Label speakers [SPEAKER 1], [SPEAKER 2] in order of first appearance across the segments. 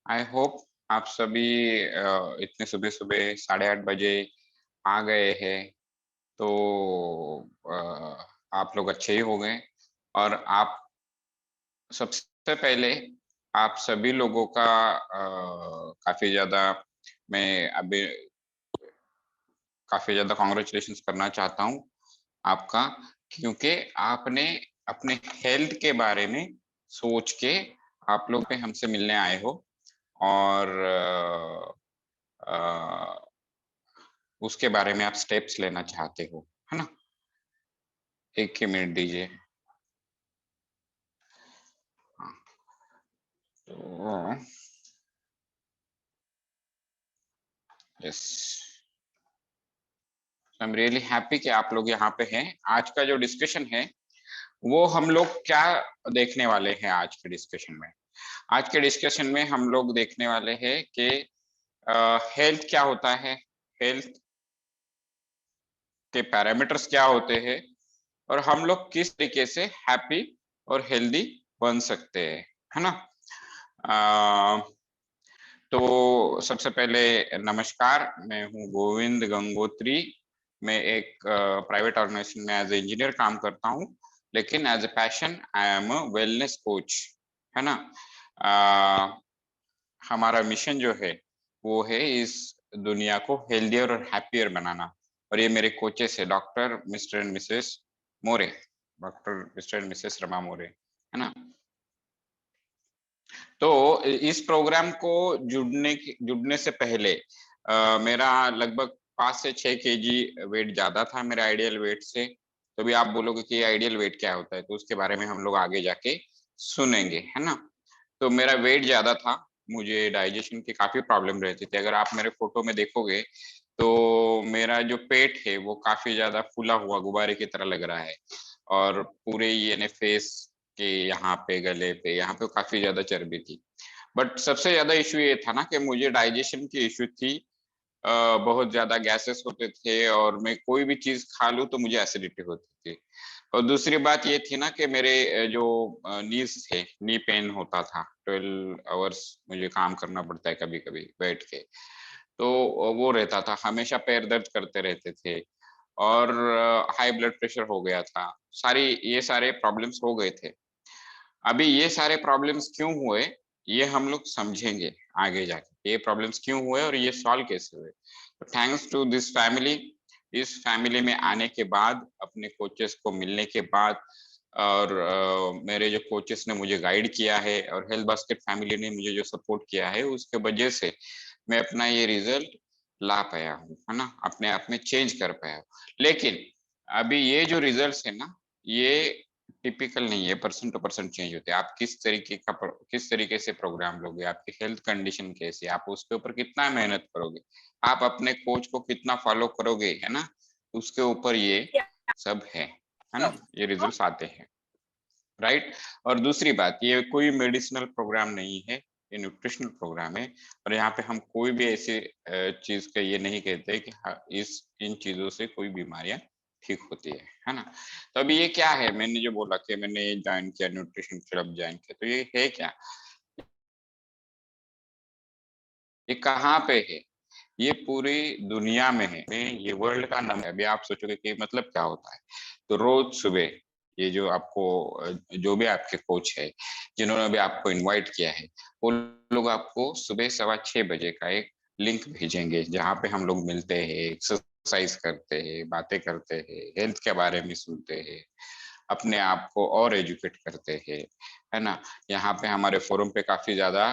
[SPEAKER 1] I hope आप सभी इतने सुबह सुबह 8:30 बजे आ गए हैं। तो आप लोग अच्छे ही हो गए। और आप सबसे पहले आप सभी लोगों का काफी ज्यादा मैं अभी काफी ज्यादा कॉन्ग्रेचुलेशंस करना चाहता हूँ आपका, क्योंकि आपने अपने हेल्थ के बारे में सोच के आप लोग पे हमसे मिलने आए हो। और उसके बारे में आप स्टेप्स लेना चाहते हो, है ना। एक ही मिनट दीजिए। हाँ, तो yes, I am really happy कि आप लोग यहाँ पे हैं। आज का जो डिस्कशन है वो हम लोग क्या देखने वाले हैं आज के डिस्कशन में। आज के डिस्कशन में हम लोग देखने वाले हैं कि हेल्थ क्या होता है, हेल्थ के पैरामीटर्स क्या होते हैं, और हम लोग किस तरीके से हैप्पी और हेल्दी बन सकते हैं, है ना। तो सबसे पहले नमस्कार, मैं हूँ गोविंद गंगोत्री। मैं एक प्राइवेट ऑर्गेनाइजेशन में एज ए इंजीनियर काम करता हूँ, लेकिन as a passion I am a wellness coach, है ना। हमारा मिशन जो है वो है इस दुनिया को हेल्दियर और हैप्पियर बनाना। और ये मेरे कोचेस है doctor Mr and Mrs More, doctor Mr and Mrs Rama More, है ना। तो इस प्रोग्राम को जुड़ने से पहले मेरा लगभग 5 से 6 केजी वेट ज्यादा था मेरे आइडियल वेट से। तो भी आप बोलोगे कि आइडियल वेट क्या होता है, तो उसके बारे में हम लोग आगे जाके सुनेंगे, है ना। तो मेरा वेट ज्यादा था, मुझे डाइजेशन की काफी प्रॉब्लम रहती थी। अगर आप मेरे फोटो में देखोगे तो मेरा जो पेट है वो काफी ज्यादा फूला हुआ गुब्बारे की तरह लग रहा है। और पूरे ये फेस के यहाँ पे, गले पे, यहाँ पे काफी ज्यादा चर्बी थी। बट सबसे ज्यादा इश्यू ये था ना कि मुझे डाइजेशन की इश्यू थी। बहुत ज्यादा गैसेस होते थे और मैं कोई भी चीज खा लूं तो मुझे एसिडिटी होती थी। और दूसरी बात ये थी ना कि मेरे जो नीज थे, नी पेन होता था। 12 आवर्स मुझे काम करना पड़ता है कभी कभी बैठ के। तो वो रहता था, हमेशा पैर दर्द करते रहते थे। और हाई ब्लड प्रेशर हो गया था। ये सारे प्रॉब्लम्स हो गए थे। अभी ये सारे प्रॉब्लम्स क्यों हुए ये हम लोग समझेंगे आगे जाके, ये प्रॉब्लम्स क्यों हुए और ये सॉल्व कैसे हुए। तो थैंक्स टू दिस फैमिली, इस फैमिली में आने के बाद, अपने कोचेस को मिलने के बाद, और मेरे जो कोचेस ने मुझे गाइड किया है और हेल्थ बास्केट फैमिली ने मुझे जो सपोर्ट किया है, उसके वजह से मैं अपना ये रिजल्ट ला पाया हूँ, है ना, अपने आप में चेंज कर पाया हूँ। लेकिन अभी ये जो रिजल्ट्स है ना, ये टिपिकल नहीं है, पर्सन टू पर्सन चेंज होते हैं। आप किस तरीके से प्रोग्राम लोगे, आपकी हेल्थ कंडीशन कैसी है, आप उसके ऊपर कितना मेहनत करोगे, आप अपने कोच को कितना फॉलो करोगे, है ना, उसके ऊपर ये सब है ना, ये रिजल्ट्स आते हैं, राइट। और दूसरी बात, ये कोई मेडिसिनल प्रोग्राम नहीं है, ये न्यूट्रिशनल प्रोग्राम है। और यहाँ पे हम कोई भी ऐसी चीज का ये नहीं कहते कि हाँ, इन चीजों से कोई बीमारियां ठीक होती है ना। तो अभी ये क्या है, मैंने जो बोला कि मैंने ज्वाइन किया, न्यूट्रिशन क्लब ज्वाइन किया, तो ये है क्या, ये कहाँ पे है, ये पूरी दुनिया में है, ये वर्ल्ड का नाम है। अभी आप सोचोगे कि मतलब क्या होता है। तो रोज सुबह ये जो आपको जो भी आपके कोच है जिन्होंने भी आपको इनवाइट किया है, वो लोग आपको सुबह 6:15 बजे का एक लिंक भेजेंगे, जहाँ पे हम लोग मिलते हैं, एक्सरसाइज करते हैं, बातें करते हैं, हेल्थ के बारे में सुनते हैं, अपने आप को और एजुकेट करते हैं, है ना। यहाँ पे हमारे फोरम पे काफी ज्यादा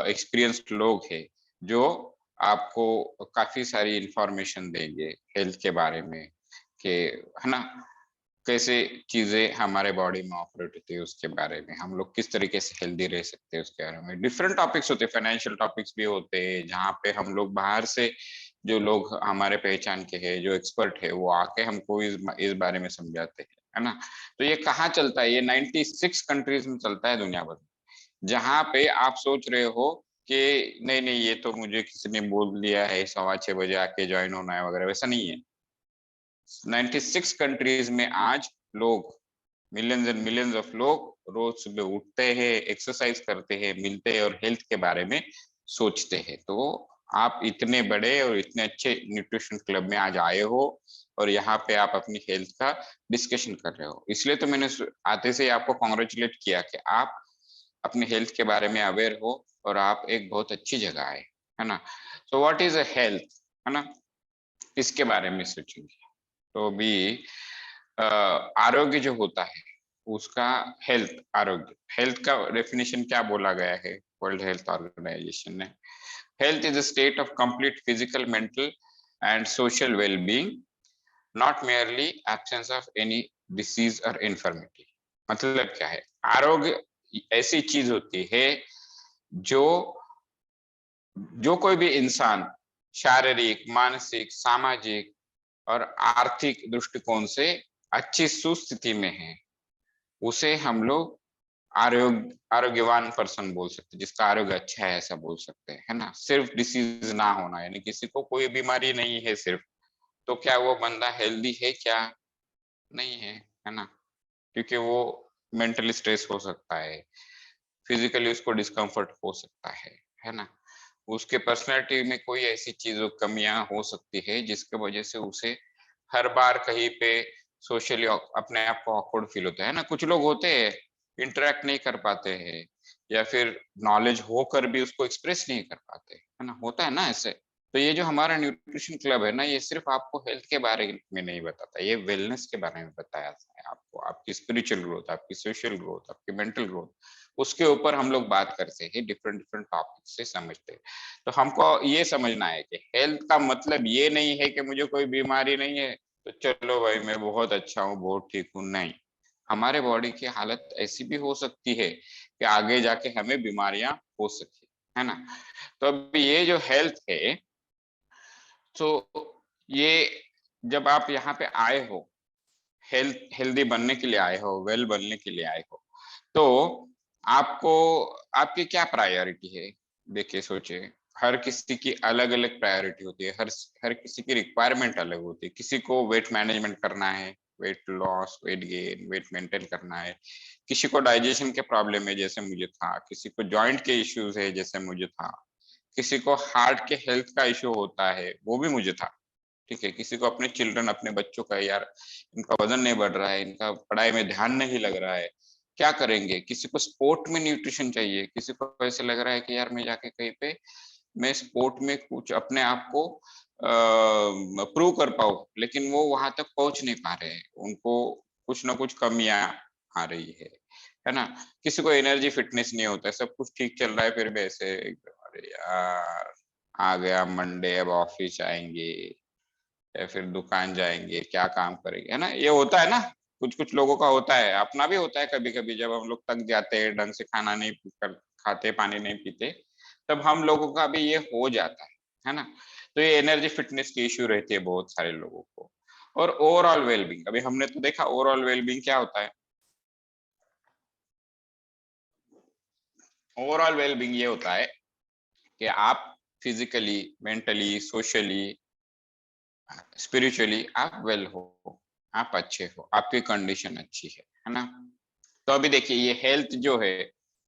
[SPEAKER 1] एक्सपीरियंस्ड लोग हैं जो आपको काफी सारी इंफॉर्मेशन देंगे हेल्थ के बारे में, कि है ना, कैसे चीजें हमारे बॉडी में ऑपरेट होती है, उसके बारे में हम लोग किस तरीके से हेल्दी रह सकते हैं, उसके बारे में डिफरेंट टॉपिक्स होते हैं, फाइनेंशियल टॉपिक्स भी होते हैं, जहाँ पे हम लोग बाहर से जो लोग हमारे पहचान के हैं, जो एक्सपर्ट है, वो आके हमको इस बारे में समझाते हैं, है ना। तो ये कहाँ चलता है, ये 96 कंट्रीज में चलता है दुनिया भर में। जहाँ पे आप सोच रहे हो कि नहीं नहीं, ये तो मुझे किसी ने बोल दिया है 6:15 बजे आके ज्वाइन होना है वगैरह, वैसा नहीं है। 96 कंट्रीज में आज लोग, मिलियंस एंड मिलियंस ऑफ लोग रोज सुबह उठते हैं, एक्सरसाइज करते हैं, मिलते हैं और हेल्थ के बारे में सोचते हैं। तो आप इतने बड़े और इतने अच्छे न्यूट्रिशन क्लब में आज आए हो और यहाँ पे आप अपनी हेल्थ का डिस्कशन कर रहे हो। इसलिए तो मैंने आते से ही आपको कॉन्ग्रेचुलेट किया कि आप अपने हेल्थ के बारे में अवेयर हो और आप एक बहुत अच्छी जगह आए, है ना? So what is a health, है ना? इसके बारे में सोचेंगे। तो भी आरोग्य जो होता है उसका हेल्थ, आरोग्य, हेल्थ का डेफिनेशन क्या बोला गया है वर्ल्ड हेल्थ ऑर्गेनाइजेशन ने? Health is a state of complete physical, mental and social wellbeing, not merely absence of any disease और इन्फर्मिटी। मतलब क्या है? आरोग्य ऐसी चीज होती है जो जो कोई भी इंसान शारीरिक, मानसिक, सामाजिक और आर्थिक दृष्टिकोण से अच्छी सुस्थिति में है, उसे हम लोग आरोग्यवान पर्सन बोल सकते हैं, जिसका आरोग्य अच्छा है ऐसा बोल सकते हैं, है ना? सिर्फ डिसीज ना होना, यानी किसी को कोई बीमारी नहीं है सिर्फ, तो क्या वो बंदा हेल्दी है क्या? नहीं है, है ना? क्योंकि वो मेंटली स्ट्रेस हो सकता है, फिजिकली उसको डिस्कम्फर्ट हो सकता है ना? उसके पर्सनैलिटी में कोई ऐसी चीज़ों कमियाँ हो सकती है जिसकी वजह से उसे हर बार कहीं पे सोशली अपने आप को ऑकवर्ड फील होता है ना? कुछ लोग होते हैं इंटरैक्ट नहीं कर पाते हैं या फिर नॉलेज होकर भी उसको एक्सप्रेस नहीं कर पाते, है ना? होता है ना ऐसे? तो ये जो हमारा न्यूट्रिशन क्लब है ना, ये सिर्फ आपको हेल्थ के बारे में नहीं बताता, ये वेलनेस के बारे में बताया है आपको, आपकी स्पिरिचुअल ग्रोथ, आपकी सोशल ग्रोथ, आपकी मेंटल ग्रोथ, उसके ऊपर हम लोग बात करते हैं, डिफरेंट डिफरेंट टॉपिक से समझते हैं। तो हमको ये समझना है कि हेल्थ का मतलब ये नहीं है कि मुझे कोई बीमारी नहीं है तो चलो भाई मैं बहुत अच्छा हूँ, बहुत ठीक हूँ, नहीं। हमारे बॉडी की हालत ऐसी भी हो सकती है कि आगे जाके हमें बीमारियां हो सके, है ना? तो अब ये जो हेल्थ है, तो ये जब आप यहाँ पे आए हो, हेल्दी बनने के लिए आए हो, वेल बनने के लिए आए हो, तो आपको आपकी क्या प्रायोरिटी है? देखिए सोचिए, हर किसी की अलग-अलग प्रायोरिटी होती है, हर किसी की रिक्वायरमेंट अलग होती है। किसी को वेट मैनेजमेंट करना है, weight loss, weight gain, weight maintain करना है। किसी को डाइजेशन के प्रॉब्लम है जैसे मुझे था, किसी को जॉइंट के इश्यूज है जैसे मुझे था, किसी को हार्ट के हेल्थ का इश्यू होता है, वो भी मुझे था। ठीक है, किसी को अपने चिल्ड्रन, अपने बच्चों का यार इनका वजन नहीं बढ़ रहा है, इनका पढ़ाई में ध्यान नहीं लग रहा है, क्या करेंगे? किसी को स्पोर्ट में न्यूट्रिशन चाहिए, किसी को ऐसे लग रहा है कि यार मैं जाके कहीं पे मैं स्पोर्ट में कुछ अपने आप को प्रूव कर पाऊँ, लेकिन वो वहाँ तक पहुँच नहीं पा रहे हैं, उनको कुछ ना कुछ कमियाँ आ रही है ना? किसी को एनर्जी फिटनेस नहीं होता है, सब कुछ ठीक चल रहा है फिर भी ऐसे एकदम अरे यार! आ गया मंडे, अब ऑफिस आएँगे या फिर दुकान जाएँगे, क्या काम करेंगे, है ना? ये होता है ना, कुछ-कुछ लोगों का होता है, अपना भी होता है कभी-कभी जब हम लोग थक जाते हैं, ढंग से खाना नहीं कर खाते, पानी नहीं पीते, तब हम लोगों का भी ये हो जाता है ना? तो ये एनर्जी फिटनेस की इश्यू रहती है बहुत सारे लोगों को। और ओवरऑल वेल-बीइंग, अभी हमने तो देखा ओवरऑल वेल-बीइंग क्या होता है? ओवरऑल वेल-बीइंग ये होता है कि आप फिजिकली, मेंटली, सोशली, स्पिरिचुअली आप वेल हो, आप अच्छे हो, आपकी कंडीशन अच्छी है ना? तो अभी देखिए ये हेल्थ जो है,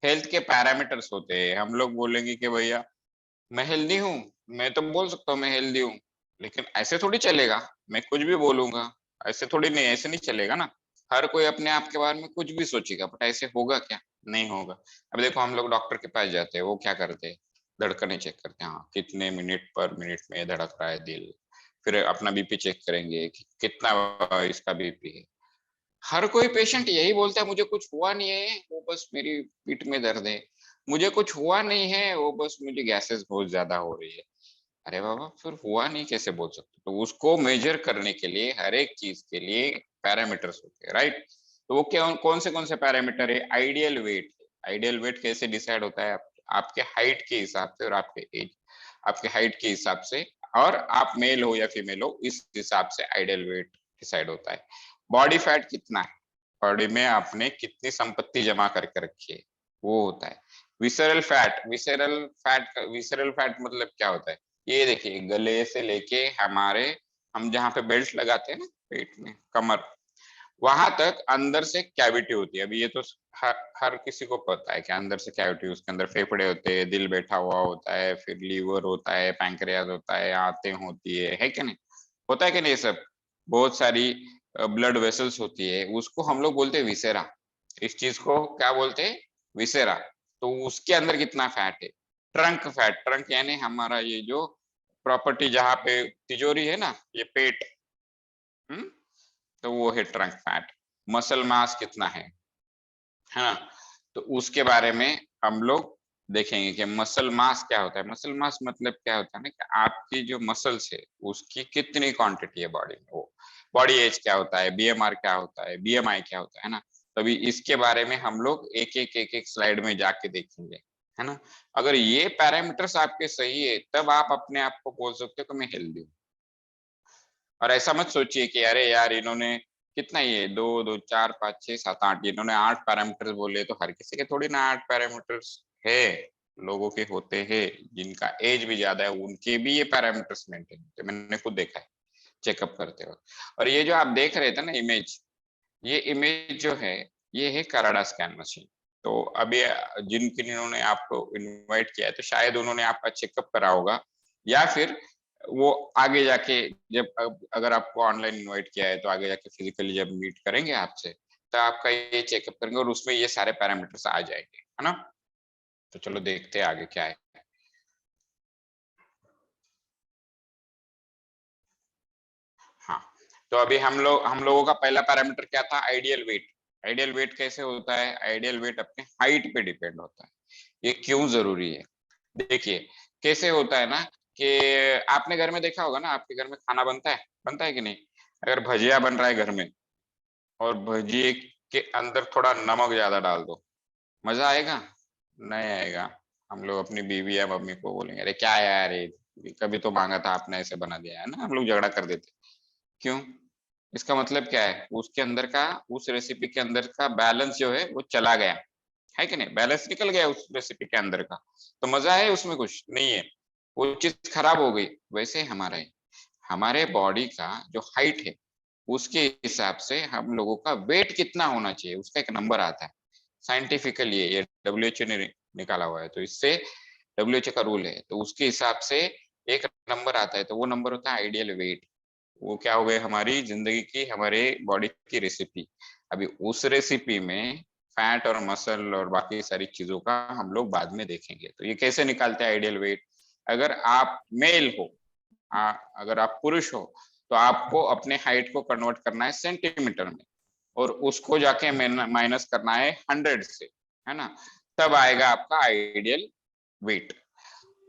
[SPEAKER 1] हेल्थ के पैरामीटर्स होते हैं। हम लोग बोलेंगे कि भैया मैं हेल्दी हूँ, मैं तो बोल सकता हूँ मैं हेल्दी हूँ, लेकिन ऐसे थोड़ी चलेगा, मैं कुछ भी बोलूँगा, ऐसे थोड़ी नहीं, ऐसे नहीं चलेगा ना। हर कोई अपने आप के बारे में कुछ भी सोचेगा, बट ऐसे होगा क्या? नहीं होगा। अब देखो हम लोग डॉक्टर के पास जाते हैं, वो क्या करते हैं? धड़कनें चेक करते हैं, हाँ, कितने मिनट पर मिनट में धड़क रहा है दिल। फिर अपना बीपी चेक करेंगे कि कितना इसका बीपी है। हर कोई पेशेंट यही बोलता है मुझे कुछ हुआ नहीं है, वो बस मेरी पीठ में दर्द है। मुझे कुछ हुआ नहीं है, वो बस मुझे गैसेस बहुत ज़्यादा हो रही है। अरे बाबा! फिर हुआ नहीं कैसे बोल सकते? तो उसको मेज़र करने के लिए हर एक चीज़ के लिए पैरामीटर्स होते हैं, राइट? तो वो क्या कौन से पैरामीटर है? Ideal weight. आइडियल वेट कैसे डिसाइड होता है? आपके हाइट के हिसाब से और आपके एज, आपके हाइट के हिसाब से, और आप मेल हो या फीमेल हो इस हिसाब से आइडियल वेट डिसाइड होता है। बॉडी फैट कितना है? बॉडी में आपने कितनी संपत्ति जमा करके रखी है, वो होता है। विसरल फैट मतलब क्या होता है? ये देखिए गले से लेके हमारे हम जहाँ पे बेल्ट लगाते हैं ना पेट में, कमर, वहां तक अंदर से कैविटी होती है। अभी ये तो हर किसी को पता है कि अंदर से कैविटी, उसके अंदर फेफड़े होते हैं, दिल बैठा हुआ होता है, फिर लीवर होता है, पैंक्रियाज होता है, आंतें होती है कि नहीं, होता है कि नहीं, ये सब बहुत सारी ब्लड वेसल्स होती है, उसको हम लोग बोलते हैं विसेरा। इस चीज को क्या बोलते हैं, विसेरा। तो उसके अंदर कितना फैट है, ट्रंक फैट, ट्रंक यानी हमारा ये जो प्रॉपर्टी जहाँ पे तिजोरी है ना, ये पेट, तो वो है ट्रंक फैट। मसल मास कितना है ना, तो उसके बारे में हम लोग देखेंगे कि मसल मास क्या होता है। मसल मास मतलब क्या होता है ना, कि आपकी जो मसल्स है उसकी कितनी क्वांटिटी है बॉडी में, वो बॉडी एज क्या होता है, बीएमआर क्या होता है, बीएमआई क्या होता है ना। तभी इसके बारे में हम लोग एक एक स्लाइड में जाके देखेंगे, है ना। अगर ये पैरामीटर्स आपके सही है तब आप अपने आप को बोल सकते हो कि मैं हेल्दी हूँ। और ऐसा मत सोचिए कि अरे यार इन्होंने कितना, ये 2 2 4 5 6 7 8, इन्होंने 8 पैरामीटर्स बोले, तो हर किसी के थोड़ी ना 8 पैरामीटर्स है। लोगों के होते हैं जिनका एज भी ज्यादा है, उनके भी ये पैरामीटर्स मेंटेन होते हैं, मैंने खुद देखा है चेकअप करते वक्त। और ये जो आप देख रहे थे ना इमेज, ये इमेज जो है, ये है कराडा स्कैन मशीन। तो अभी जिन्होंने आपको इनवाइट किया है, तो शायद उन्होंने आपका चेकअप करा होगा, या फिर वो आगे जाके जब अगर आपको ऑनलाइन इनवाइट किया है तो आगे जाके फिजिकली जब मीट करेंगे आपसे, तो आपका ये चेकअप करेंगे और उसमें ये सारे पैरामीटर्स आ जाएंगे, है ना। तो चलो देखते हैं आगे क्या है। हाँ, तो अभी हम लोगों का पहला पैरामीटर क्या था, आइडियल वेट। आइडियल वेट कैसे होता है, आइडियल वेट अपने हाइट पे डिपेंड होता है। ये क्यों जरूरी है, देखिए कैसे होता है ना, कि आपने घर में देखा होगा ना, आपके घर में खाना बनता है कि नहीं। अगर भजिया बन रहा है घर में, और भजिए के अंदर थोड़ा नमक ज्यादा डाल दो, मजा आएगा, नहीं आएगा। हम लोग अपनी बीवी या मम्मी को बोलेंगे, अरे क्या यार ये कभी तो मांगा था आपने, ऐसे बना दिया है ना, हम लोग झगड़ा कर देते। क्यों, इसका मतलब क्या है, उसके अंदर का, उस रेसिपी के अंदर का बैलेंस जो है वो चला गया है कि नहीं, बैलेंस निकल गया उस रेसिपी के अंदर का, तो मजा है उसमें, कुछ नहीं है, वो चीज खराब हो गई। वैसे हमारा हमारे बॉडी का जो हाइट है, उसके हिसाब से हम लोगों का वेट कितना होना चाहिए, उसका एक नंबर आता है साइंटिफिकली, ये डब्ल्यूएचओ ने निकाला हुआ है, तो इससे डब्ल्यूएचओ का रूल है, तो उसके हिसाब से एक नंबर आता है, तो वो नंबर होता है आइडियल वेट। वो क्या हो गए, हमारी जिंदगी की, हमारे बॉडी की रेसिपी। अभी उस रेसिपी में फैट और मसल और बाकी सारी चीजों का हम लोग बाद में देखेंगे। तो ये कैसे निकालते हैं आइडियल वेट, अगर आप मेल हो, अगर आप पुरुष हो, तो आपको अपने हाइट को कन्वर्ट करना है सेंटीमीटर में, और उसको जाके माइनस करना है 100 से, है ना, तब आएगा आपका आइडियल वेट।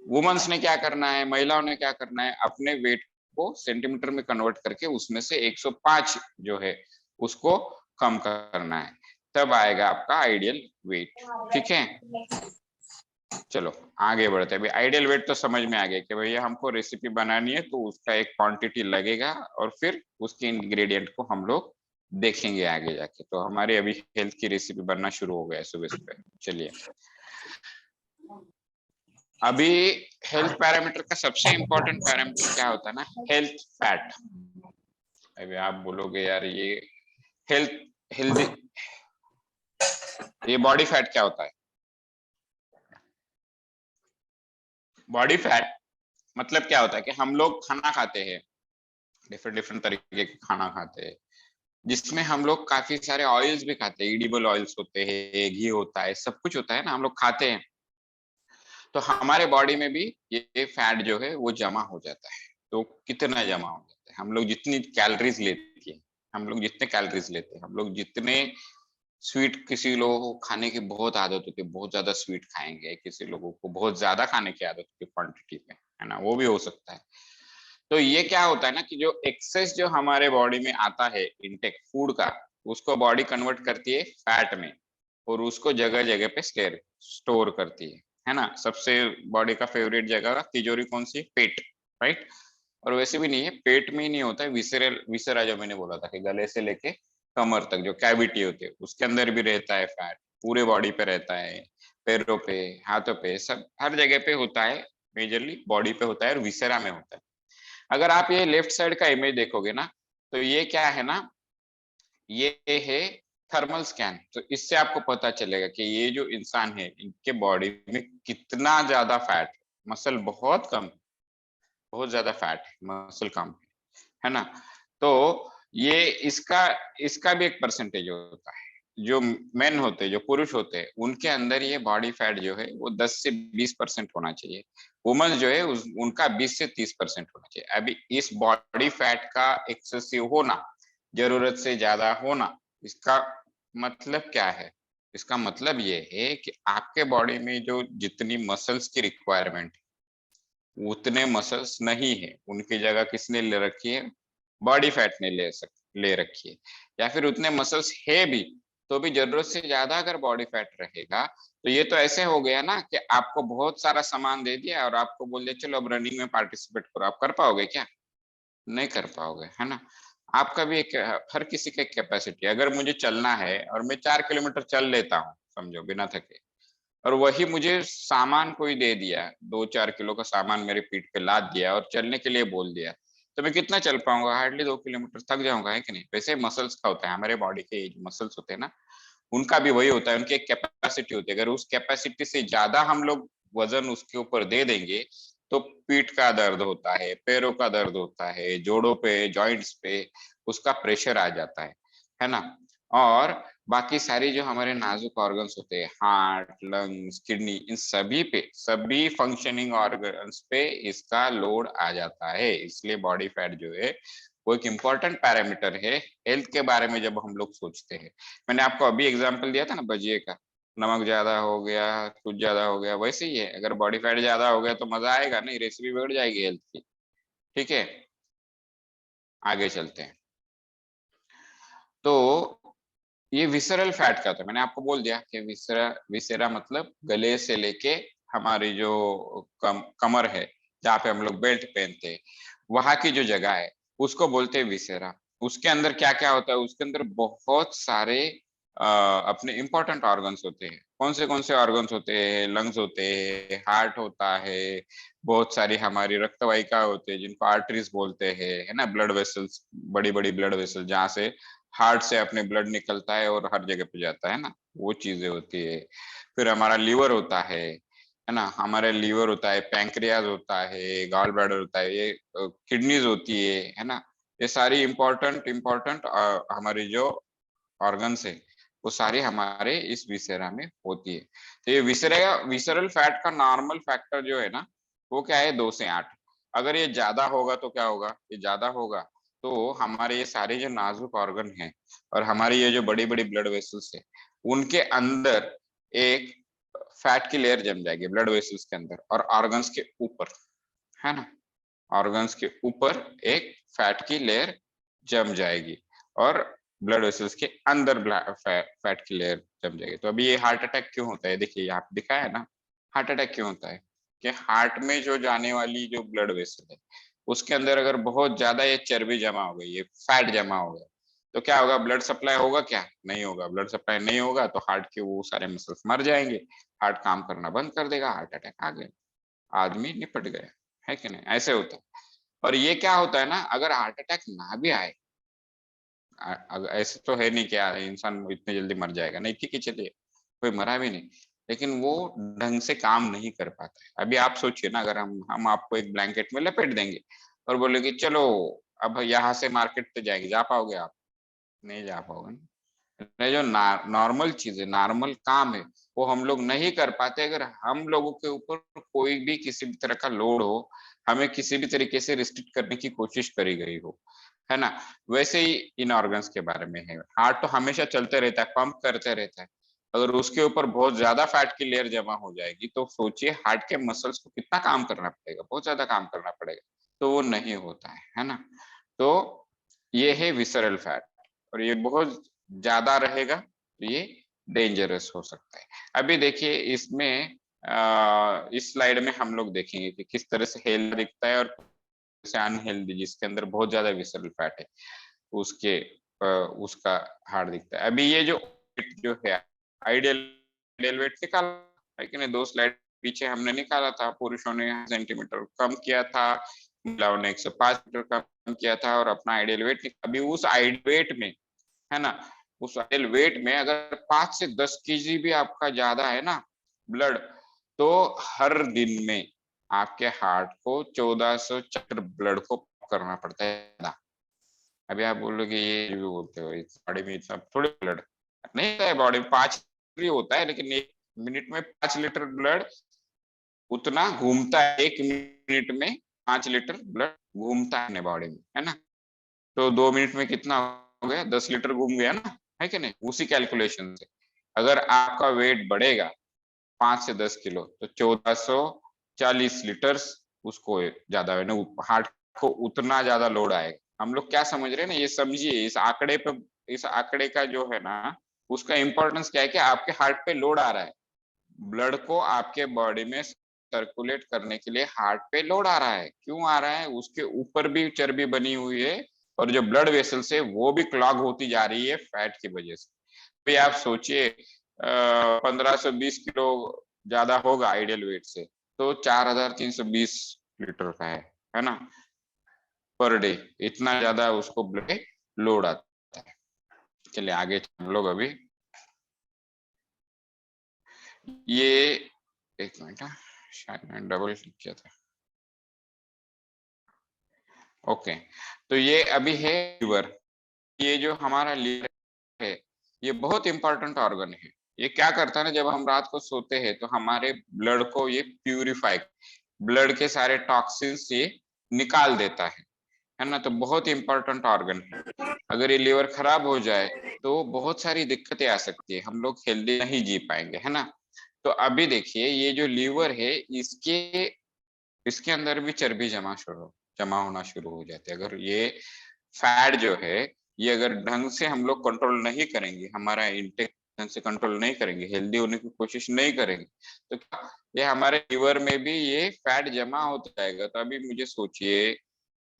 [SPEAKER 1] वुमेन्स ने क्या करना है, महिलाओं ने क्या करना है, अपने वेट को सेंटीमीटर में कन्वर्ट करके उसमें से 105 जो है उसको कम करना है, तब आएगा आपका आइडियल वेट। ठीक है, चलो आगे बढ़ते हैं। अभी आइडियल वेट तो समझ में आ गया कि भैया हमको रेसिपी बनानी है तो उसका एक क्वांटिटी लगेगा, और फिर उसके इंग्रेडिएंट को हम लोग देखेंगे आगे जाके। तो हमारे अभी हेल्थ की रेसिपी बनना शुरू हो गया है सुबह सुबह। चलिए, अभी हेल्थ पैरामीटर का सबसे इंपॉर्टेंट पैरामीटर क्या होता है ना, हेल्थ फैट। अभी आप बोलोगे यार ये हेल्थ हेल्दी, ये बॉडी फैट क्या होता है, बॉडी फैट मतलब क्या होता है कि हम लोग खाना खाते हैं, डिफरेंट डिफरेंट तरीके के खाना खाते हैं, जिसमें हम लोग काफी सारे ऑयल्स भी खाते हैं, एडिबल ऑयल्स होते हैं, घी होता है, सब कुछ होता है ना, हम लोग खाते हैं। तो हमारे बॉडी में भी ये फैट जो है वो जमा हो जाता है। तो कितना जमा हो जाता है, हम लोग जितनी कैलोरीज लेते हैं, हम लोग जितने कैलोरीज लेते हैं, हम लोग जितने स्वीट, किसी लोगों को खाने की बहुत आदत होती है, बहुत ज्यादा स्वीट खाएंगे, किसी लोगों को बहुत ज्यादा खाने की आदत होती है क्वांटिटी में, है ना, वो भी हो सकता है। तो ये क्या होता है ना, कि जो एक्सेस जो हमारे बॉडी में आता है इनटेक फूड का, उसको बॉडी कन्वर्ट करती है फैट में, और उसको जगह जगह पे स्टोर करती है ना। सबसे बॉडी का फेवरेट जगह तिजोरी कौन सी, पेट, राइट। और वैसे भी नहीं है, पेट में ही नहीं होता है, विसरल विसरा जो मैंने बोला था कि गले से लेके कमर तक जो कैविटी होती है उसके अंदर भी रहता है फैट, पूरे बॉडी पे रहता है, पैरों पे, हाथों पे, सब हर जगह पे होता है, मेजरली बॉडी पे होता है और विसरा में होता है। अगर आप ये लेफ्ट साइड का इमेज देखोगे ना, तो ये क्या है ना, ये है थर्मल स्कैन। तो इससे आपको पता चलेगा कि ये जो इंसान है इनके बॉडी में कितना ज्यादा फैट, मसल बहुत कम, बहुत ज्यादा फैट है, मसल कम है ना। तो ये इसका इसका भी एक परसेंटेज होता है। जो मेन होते हैं, जो पुरुष होते हैं, उनके अंदर ये बॉडी फैट जो है वो 10 से 20% होना चाहिए। वुमन जो है उनका 20 से 30% होना चाहिए। अभी इस बॉडी फैट का एक्सेसिव होना, जरूरत से ज्यादा होना, इसका मतलब क्या है? इसका मतलब ये है कि आपके बॉडी में जो जितनी मसल्स की रिक्वायरमेंट, उतने मसल्स नहीं है, उनकी जगह किसने ले रखी है? बॉडी फैट ने ले रखी है। या फिर उतने मसल्स है भी, तो भी जरूरत से ज्यादा अगर बॉडी फैट रहेगा, तो ये तो ऐसे हो गया ना कि आपको बहुत सारा सामान दे दिया और आपको बोल दिया चलो अब रनिंग में पार्टिसिपेट करो। आप कर पाओगे क्या? नहीं कर पाओगे, है ना। आपका भी एक, हर किसी का एक कैपेसिटी है। अगर मुझे चलना है और मैं 4 किलोमीटर चल लेता हूँ, समझो बिना थके, और वही मुझे सामान कोई दे दिया, 2-4 किलो का सामान मेरे पीठ पे लाद दिया और चलने के लिए बोल दिया, तो मैं कितना चल पाऊंगा? हार्डली 2 किलोमीटर, थक जाऊंगा, है कि नहीं? वैसे मसल्स का होता है, हमारे बॉडी के जो मसल्स होते हैं ना, उनका भी वही होता है, उनकी एक कैपेसिटी होती है। अगर उस कैपेसिटी से ज्यादा हम लोग वजन उसके ऊपर दे देंगे, तो पीठ का दर्द होता है, पैरों का दर्द होता है, जोड़ों पे, जॉइंट्स पे उसका प्रेशर आ जाता है ना। और बाकी सारी जो हमारे नाजुक ऑर्गन्स होते हैं, हार्ट, लंग्स, किडनी, इन सभी पे, सभी फंक्शनिंग ऑर्गन्स पे इसका लोड आ जाता है। इसलिए बॉडी फैट जो है वो एक इम्पोर्टेंट पैरामीटर है हेल्थ के बारे में जब हम लोग सोचते हैं। मैंने आपको अभी एग्जांपल दिया था ना भजिए का, नमक ज्यादा हो गया, कुछ ज्यादा हो गया, वैसे ही है। अगर बॉडी फैट ज्यादा हो गया तो मजा आएगा नहीं, रेसिपी बढ़ जाएगी हेल्थ की। ठीक है, आगे चलते हैं। तो ये विसरल फैट का था, मैंने आपको बोल दिया कि विसरा, विसेरा मतलब गले से लेके हमारी जो कमर है, जहाँ पे हम लोग बेल्ट पहनते हैं, वहां की जो जगह है उसको बोलते हैं विसेरा। उसके अंदर क्या क्या होता है? उसके अंदर बहुत सारे अपने इंपॉर्टेंट ऑर्गन्स होते हैं। कौन से ऑर्गन्स होते हैं? लंग्स होते हैं, हार्ट होता है, बहुत सारी हमारी रक्त वाहिका होते हैं जिनको आर्टरीज बोलते हैं, है ना, ब्लड वेसल्स, बड़ी बड़ी ब्लड वेसल जहाँ से हार्ट से अपने ब्लड निकलता है और हर जगह पे जाता है ना, वो चीजें होती है। फिर हमारा लीवर होता है ना, हमारे लीवर होता है, पैंक्रियाज होता है, गॉल ब्लैडर होता है, ये किडनीज होती है ना। ये सारी इंपॉर्टेंट इंपॉर्टेंट हमारी जो ऑर्गन्स है, वो सारे हमारे इस विसेरा में होती है। तो ये विसेरा, विसरल फैट का नॉर्मल फैक्टर जो है ना, वो क्या है? 2 से 8। अगर ये ज्यादा होगा तो क्या होगा? ये ज्यादा होगा तो हमारे ये सारे जो नाजुक ऑर्गन है और हमारी ये जो बड़ी बड़ी ब्लड वेसल्स है, उनके अंदर एक फैट की लेयर जम जाएगी, ब्लड वेसल्स के अंदर और ऑर्गन्स के ऊपर, है ना। ऑर्गन्स के ऊपर एक फैट की लेयर जम जाएगी और ब्लड वेसल्स के अंदर फैट की लेयर जम जाएगी। तो अभी ये हार्ट अटैक क्यों होता है? देखिए यहाँ पे दिखा है ना, हार्ट अटैक क्यों होता है? कि हार्ट में जो जाने वाली जो ब्लड वेसल है, उसके अंदर अगर बहुत ज्यादा ये चर्बी जमा हो गई, ये फैट जमा हो गया, तो क्या होगा? ब्लड सप्लाई होगा क्या? नहीं होगा। ब्लड सप्लाई नहीं होगा तो हार्ट के वो सारे मसल्स मर जाएंगे, हार्ट काम करना बंद कर देगा, हार्ट अटैक आ गया, आदमी निपट गया, है कि नहीं? ऐसे होता है। और ये क्या होता है ना, अगर हार्ट अटैक ना भी आए, ऐसे तो है नहीं कि इंसान इतनी जल्दी मर जाएगा, नहीं, ठीक है, चलिए कोई मरा भी नहीं, लेकिन वो ढंग से काम नहीं कर पाता है। अभी आप सोचिए ना, अगर हम आपको एक ब्लैंकेट में लपेट देंगे और बोलेंगे चलो अब यहाँ से मार्केट पे जाएंगे, जा पाओगे आप? नहीं जा पाओगे ना। नहीं, जो नॉर्मल चीज है, नॉर्मल काम है, वो हम लोग नहीं कर पाते अगर हम लोगों के ऊपर कोई भी किसी भी तरह का लोड हो, हमें किसी भी तरीके से रिस्ट्रिक्ट करने की कोशिश करी गई हो, है ना। वैसे ही इन ऑर्गन्स के बारे में है। हार्ट तो हमेशा चलते रहता है, पंप करते रहता है। अगर उसके ऊपर बहुत ज्यादा फैट की लेयर जमा हो जाएगी तो सोचिए हार्ट के मसल्स को कितना काम करना पड़ेगा, बहुत ज्यादा काम करना पड़ेगा। तो वो नहीं होता है ना। तो ये है विसरल फैट, और ये बहुत ज्यादा रहेगा तो ये डेंजरस हो सकता है। अभी देखिए इसमें इस स्लाइड में हम लोग देखेंगे कि किस तरह से हेल्थ दिखता है और से अनहेल्दी, जिसके अंदर बहुत ज्यादा विसरल फैट है, उसके उसका हार्ट दिखता है। अभी ये जो है आइडियल वेट निकाला है कि नहीं, 2 स्लाइड पीछे हमने निकाला था, पुरुषों ने सेंटीमीटर कम किया था, महिलाओं ने 105 मीटर कम किया था और अपना आइडियल वेट। अभी उस आइडियल वेट में है ना, उस आइडियल वेट में अगर 5 से 10 केजी भी आपका ज्यादा है ना ब्लड, तो हर दिन में आपके हार्ट को 1400 चक्र ब्लड को करना पड़ता है। अभी आप बोलोगे ये भी बोलते हो बॉडी में इतना थोड़ी ब्लड नहीं होता है, बॉडी में 5 होता है, लेकिन 1 मिनट में 5 लीटर ब्लड उतना घूमता है, 1 मिनट में 5 लीटर ब्लड घूमता है बॉडी में, है ना। तो 2 मिनट में कितना हो गया, 10 लीटर घूम गया ना, है कि नहीं। उसी कैलकुलेशन से अगर आपका वेट बढ़ेगा 5 से 10 किलो तो 1440 लीटर उसको ज्यादा है ना, हार्ट को उतना ज्यादा लोड आएगा। हम लोग क्या समझ रहे हैं ना, ये समझिए इस आंकड़े पे, इस आंकड़े का जो है ना उसका इंपॉर्टेंस क्या है कि आपके हार्ट पे लोड आ रहा है, ब्लड को आपके बॉडी में सर्कुलेट करने के लिए हार्ट पे लोड आ रहा है। क्यों आ रहा है, उसके ऊपर भी चर्बी बनी हुई है और जो ब्लड वेसल्स है वो भी क्लॉग होती जा रही है फैट की वजह से। भाई आप सोचिए 1520 किलो ज्यादा होगा आइडियल वेट से, तो 4320 लीटर का है ना, पर डे। इतना ज्यादा उसको ब्लड लोड आता है। चलिए आगे हम लोग अभी ये, एक मिनट, शायद मैंने डबल क्लिक किया था। ओके, तो ये अभी है लीवर। ये जो हमारा लीवर है ये बहुत इंपॉर्टेंट ऑर्गन है। ये क्या करता है ना, जब हम रात को सोते हैं तो हमारे ब्लड को ये प्यूरिफाई, ब्लड के सारे टॉक्सिन्स ये निकाल देता है ना। तो बहुत इंपॉर्टेंट ऑर्गन है। अगर ये लीवर खराब हो जाए तो बहुत सारी दिक्कतें आ सकती है, हम लोग हेल्दी नहीं जी पाएंगे, है ना। तो अभी देखिए ये जो लीवर है इसके इसके अंदर भी चर्बी जमा होना शुरू हो जाती है। अगर ये फैट जो है ये अगर ढंग से हम लोग कंट्रोल नहीं करेंगे, हमारा इंटेक ढंग से कंट्रोल नहीं करेंगे, हेल्दी होने की कोशिश नहीं करेंगे, तो क्या ये हमारे लीवर में भी ये फैट जमा होता जाएगा। तो अभी मुझे सोचिए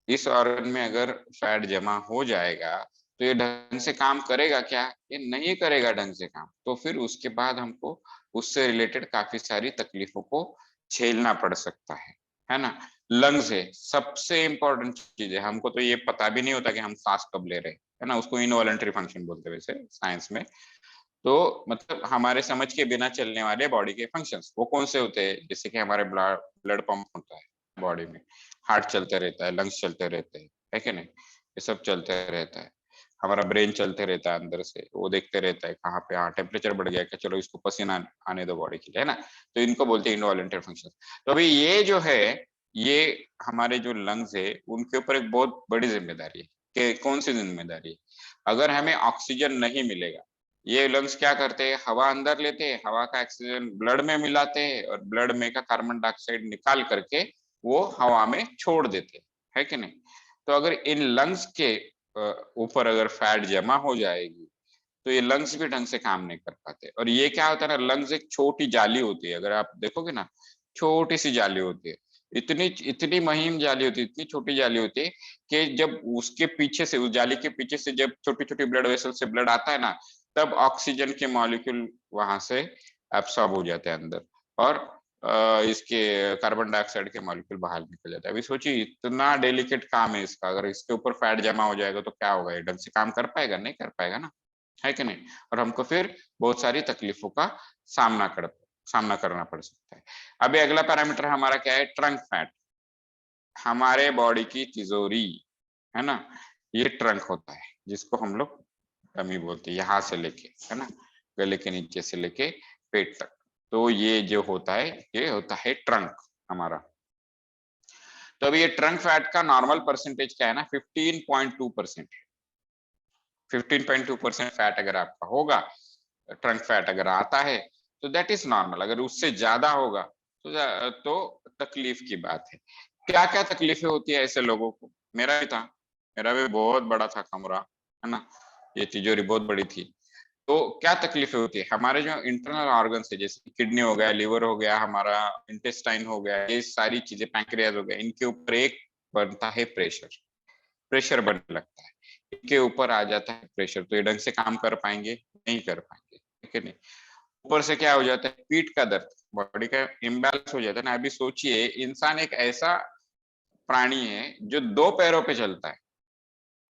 [SPEAKER 1] इस ऑर्गन में अगर फैट जमा हो जाएगा तो ये ढंग से काम करेगा क्या, ये नहीं करेगा ढंग से काम। तो फिर उसके बाद हमको उससे रिलेटेड काफी सारी तकलीफों को झेलना पड़ सकता है ना। लंग्स है सबसे इंपॉर्टेंट चीज है, हमको तो ये पता भी नहीं होता कि हम सांस कब ले रहे हैं, है ना। उसको इनवॉलंटरी फंक्शन बोलते हैं वैसे साइंस में। तो मतलब हमारे समझ के बिना चलने वाले बॉडी के फंक्शंस वो कौन से होते हैं, जैसे कि हमारे ब्लड पंप होता है बॉडी में, हार्ट चलते रहता है, लंग्स चलते रहते हैं, है कि नहीं, ये सब चलते रहता है। हमारा ब्रेन चलते रहता है अंदर से, वो देखते रहता है कहाँ पे हाँ टेम्परेचर बढ़ गया क्या, चलो इसको पसीना आने दो बॉडी के लिए, है ना। तो इनको बोलते हैं इनवॉलंटरी फंक्शन। तो अभी ये जो है ये हमारे जो लंग्स है उनके ऊपर एक बहुत बड़ी जिम्मेदारी है। कि कौन सी जिम्मेदारी है, अगर हमें ऑक्सीजन नहीं मिलेगा, ये लंग्स क्या करते हैं, हवा अंदर लेते हैं, हवा का ऑक्सीजन ब्लड में मिलाते हैं और ब्लड में का कार्बन डाइऑक्साइड निकाल करके वो हवा में छोड़ देते हैं, है कि नहीं। तो अगर इन लंग्स के ऊपर अगर फैट जमा हो जाएगी तो ये लंग्स भी ढंग से काम नहीं कर पाते। और ये क्या होता है ना, लंग्स एक छोटी जाली होती है, अगर आप देखोगे ना छोटी सी जाली होती है, इतनी इतनी महीन जाली होती है, इतनी छोटी जाली होती है कि जब उसके पीछे से, उस जाली के पीछे से जब छोटी छोटी ब्लड वेसल से ब्लड आता है ना, तब ऑक्सीजन के मॉलिक्यूल वहां से एब्सॉर्ब हो जाते हैं अंदर और इसके कार्बन डाइऑक्साइड के मॉलिक्यूल बाहर निकल जाता है। अभी सोचिए इतना डेलिकेट काम है इसका, अगर इसके ऊपर फैट जमा हो जाएगा तो क्या होगा, ये ढंग से काम कर पाएगा, नहीं कर पाएगा ना, है कि नहीं। और हमको फिर बहुत सारी तकलीफों का सामना कर सामना करना पड़ सकता है। अभी अगला पैरामीटर हमारा क्या है, ट्रंक फैट। हमारे बॉडी की तिजोरी, है ना, ये ट्रंक होता है जिसको हम लोग टमी बोलते हैं, यहाँ से लेके, है ना, गले के नीचे से लेके पेट तक। तो ये जो होता है ये होता है ट्रंक हमारा। तो अभी ये ट्रंक फैट का नॉर्मल परसेंटेज क्या है ना, 15.2%। 15.2% फैट अगर आपका होगा, ट्रंक फैट अगर आता है तो दैट इज नॉर्मल। अगर उससे ज्यादा होगा तो तकलीफ की बात है। क्या क्या तकलीफें होती है ऐसे लोगों को, मेरा भी था, मेरा भी बहुत बड़ा था कमरा, है ना, ये तिजोरी बहुत बड़ी थी। तो क्या तकलीफें होती है, हमारे जो इंटरनल ऑर्गन है जैसे किडनी हो गया, लिवर हो गया, हमारा इंटेस्टाइन हो गया, ये सारी चीजें, पैंक्रियाज हो गया, इनके ऊपर एक बनता है प्रेशर, प्रेशर बनने लगता है, इनके ऊपर आ जाता है प्रेशर, तो ये ढंग से काम कर पाएंगे, नहीं कर पाएंगे, ठीक है नहीं। ऊपर से क्या हो जाता है, पीठ का दर्द, बॉडी का इम्बैलेंस हो जाता है ना। अभी सोचिए इंसान एक ऐसा प्राणी है जो 2 पैरों पे चलता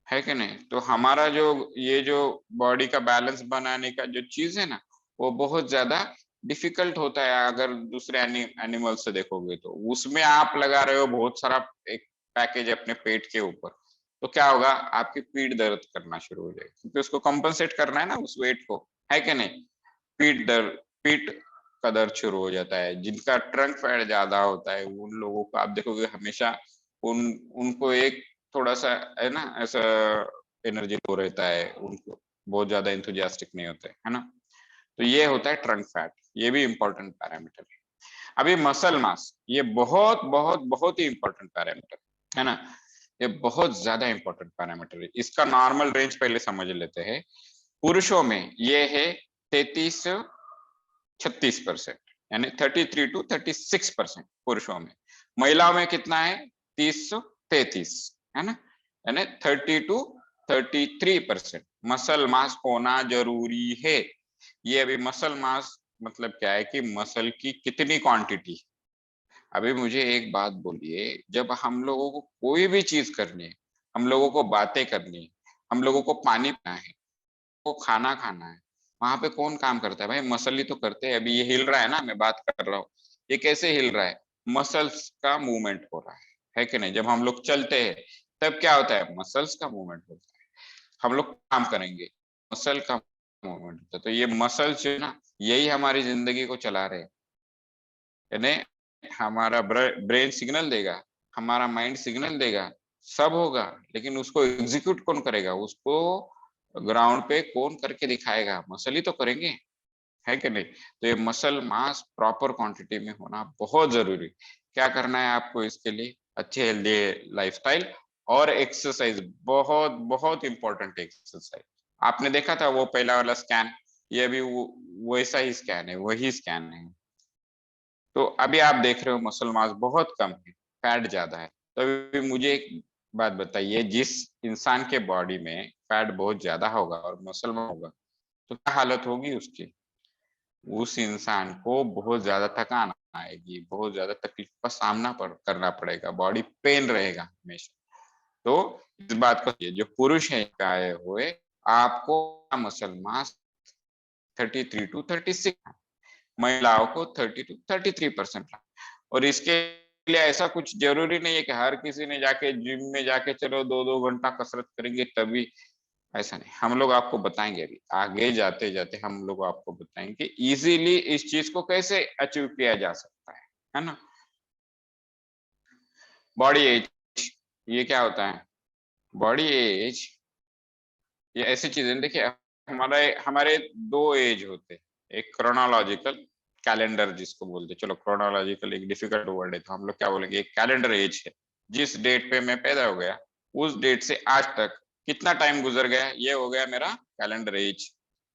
[SPEAKER 1] है कि नहीं? तो हमारा जो ये जो बॉडी का बैलेंस बनाने का जो चीज है ना, वो बहुत ज्यादा डिफिकल्ट होता है अगर दूसरे एनिमल से देखोगे तो। उसमें आप लगा रहे हो बहुत सारा एक पैकेज अपने पेट के ऊपर, तो क्या होगा, आपकी पीठ दर्द करना शुरू हो जाएगी, क्योंकि उसको कंपनसेट करना है ना उस वेट को, है कि नहीं? पीठ का दर्द शुरू हो जाता है। जिनका ट्रंक फैट ज्यादा होता है उन लोगों को आप देखोगे हमेशा उन उनको एक थोड़ा सा है ना ऐसा एनर्जी लो रहता है, उनको बहुत ज्यादा इंथुजियास्टिक नहीं होते, है ना? तो ये होता है ट्रंक फैट, ये भी इंपॉर्टेंट पैरामीटर है। अभी मसल मास, ये बहुत बहुत बहुत ही इंपॉर्टेंट पैरामीटर है ना, ये बहुत ज्यादा इंपॉर्टेंट पैरामीटर है। इसका नॉर्मल रेंज पहले समझ लेते हैं। पुरुषों में ये है 33-36%, यानी 33 to 36% पुरुषों में। महिलाओं में कितना है? 30-33, है ना, यानी 30 to 33% मसल मास होना जरूरी है। ये अभी मसल मास मतलब क्या है कि मसल की कितनी क्वांटिटी। अभी मुझे एक बात बोलिए, जब हम लोगों को कोई भी चीज करनी है, हम लोगों को बातें करनी है, हम लोगों को पानी पीना है, को खाना खाना है, वहां पे कौन काम करता है भाई? मसल ही तो करते हैं। अभी ये हिल रहा है ना, मैं बात कर रहा हूँ, ये कैसे हिल रहा है? मसल्स का मूवमेंट हो रहा है कि नहीं? जब हम लोग चलते हैं तब क्या होता है? मसल्स का मूवमेंट होता है। हम लोग काम करेंगे, मसल का मूवमेंट होता है। तो ये मसल्स जो है ना, यही हमारी जिंदगी को चला रहे हैं। यानी हमारा ब्रेन सिग्नल देगा, हमारा माइंड सिग्नल देगा, सब होगा, लेकिन उसको एग्जीक्यूट कौन करेगा? उसको ग्राउंड पे कौन करके दिखाएगा? मसल ही तो करेंगे, है कि नहीं? तो ये मसल मास प्रॉपर क्वांटिटी में होना बहुत जरूरी। क्या करना है आपको इसके लिए? अच्छे हेल्दी लाइफस्टाइल और एक्सरसाइज, बहुत बहुत इंपॉर्टेंट एक्सरसाइज। आपने देखा था वो पहला वाला स्कैन, ये भी वैसा ही स्कैन है, वही स्कैन है। तो अभी आप देख रहे हो मसल मास बहुत कम है, फैट ज्यादा है। तो अभी मुझे एक बात बताइए, जिस इंसान के बॉडी में फैट बहुत ज्यादा होगा और मसल में होगा, तो क्या हालत होगी उसकी? उस इंसान को बहुत ज्यादा थकान आएगी, बहुत ज्यादा तकलीफ का सामना करना पड़ेगा, बॉडी पेन रहेगा हमेशा। तो इस बात को, ये जो पुरुष है आए हुए, आपको मसल मास 33 to 36, महिलाओं को 30 to 33% और इसके लिए ऐसा कुछ जरूरी नहीं है कि हर किसी ने जाके जिम में जाके चलो 2-2 घंटा कसरत करेंगे तभी। ऐसा नहीं, हम लोग आपको बताएंगे, अभी आगे जाते जाते हम लोग आपको बताएंगे इजीली इस चीज को कैसे अचीव किया जा सकता है ना? बॉडी एज, ये क्या होता है? बॉडी एज ये ऐसी चीज है, देखिए हमारे हमारे दो एज होते हैं। एक क्रोनोलॉजिकल, कैलेंडर जिसको बोलते हैं, चलो क्रोनोलॉजिकल एक डिफिकल्ट वर्ड है तो हम लोग क्या बोलेंगे, एक कैलेंडर एज है। जिस डेट पे मैं पैदा हो गया, उस डेट से आज तक कितना टाइम गुजर गया, ये हो गया मेरा कैलेंडर एज।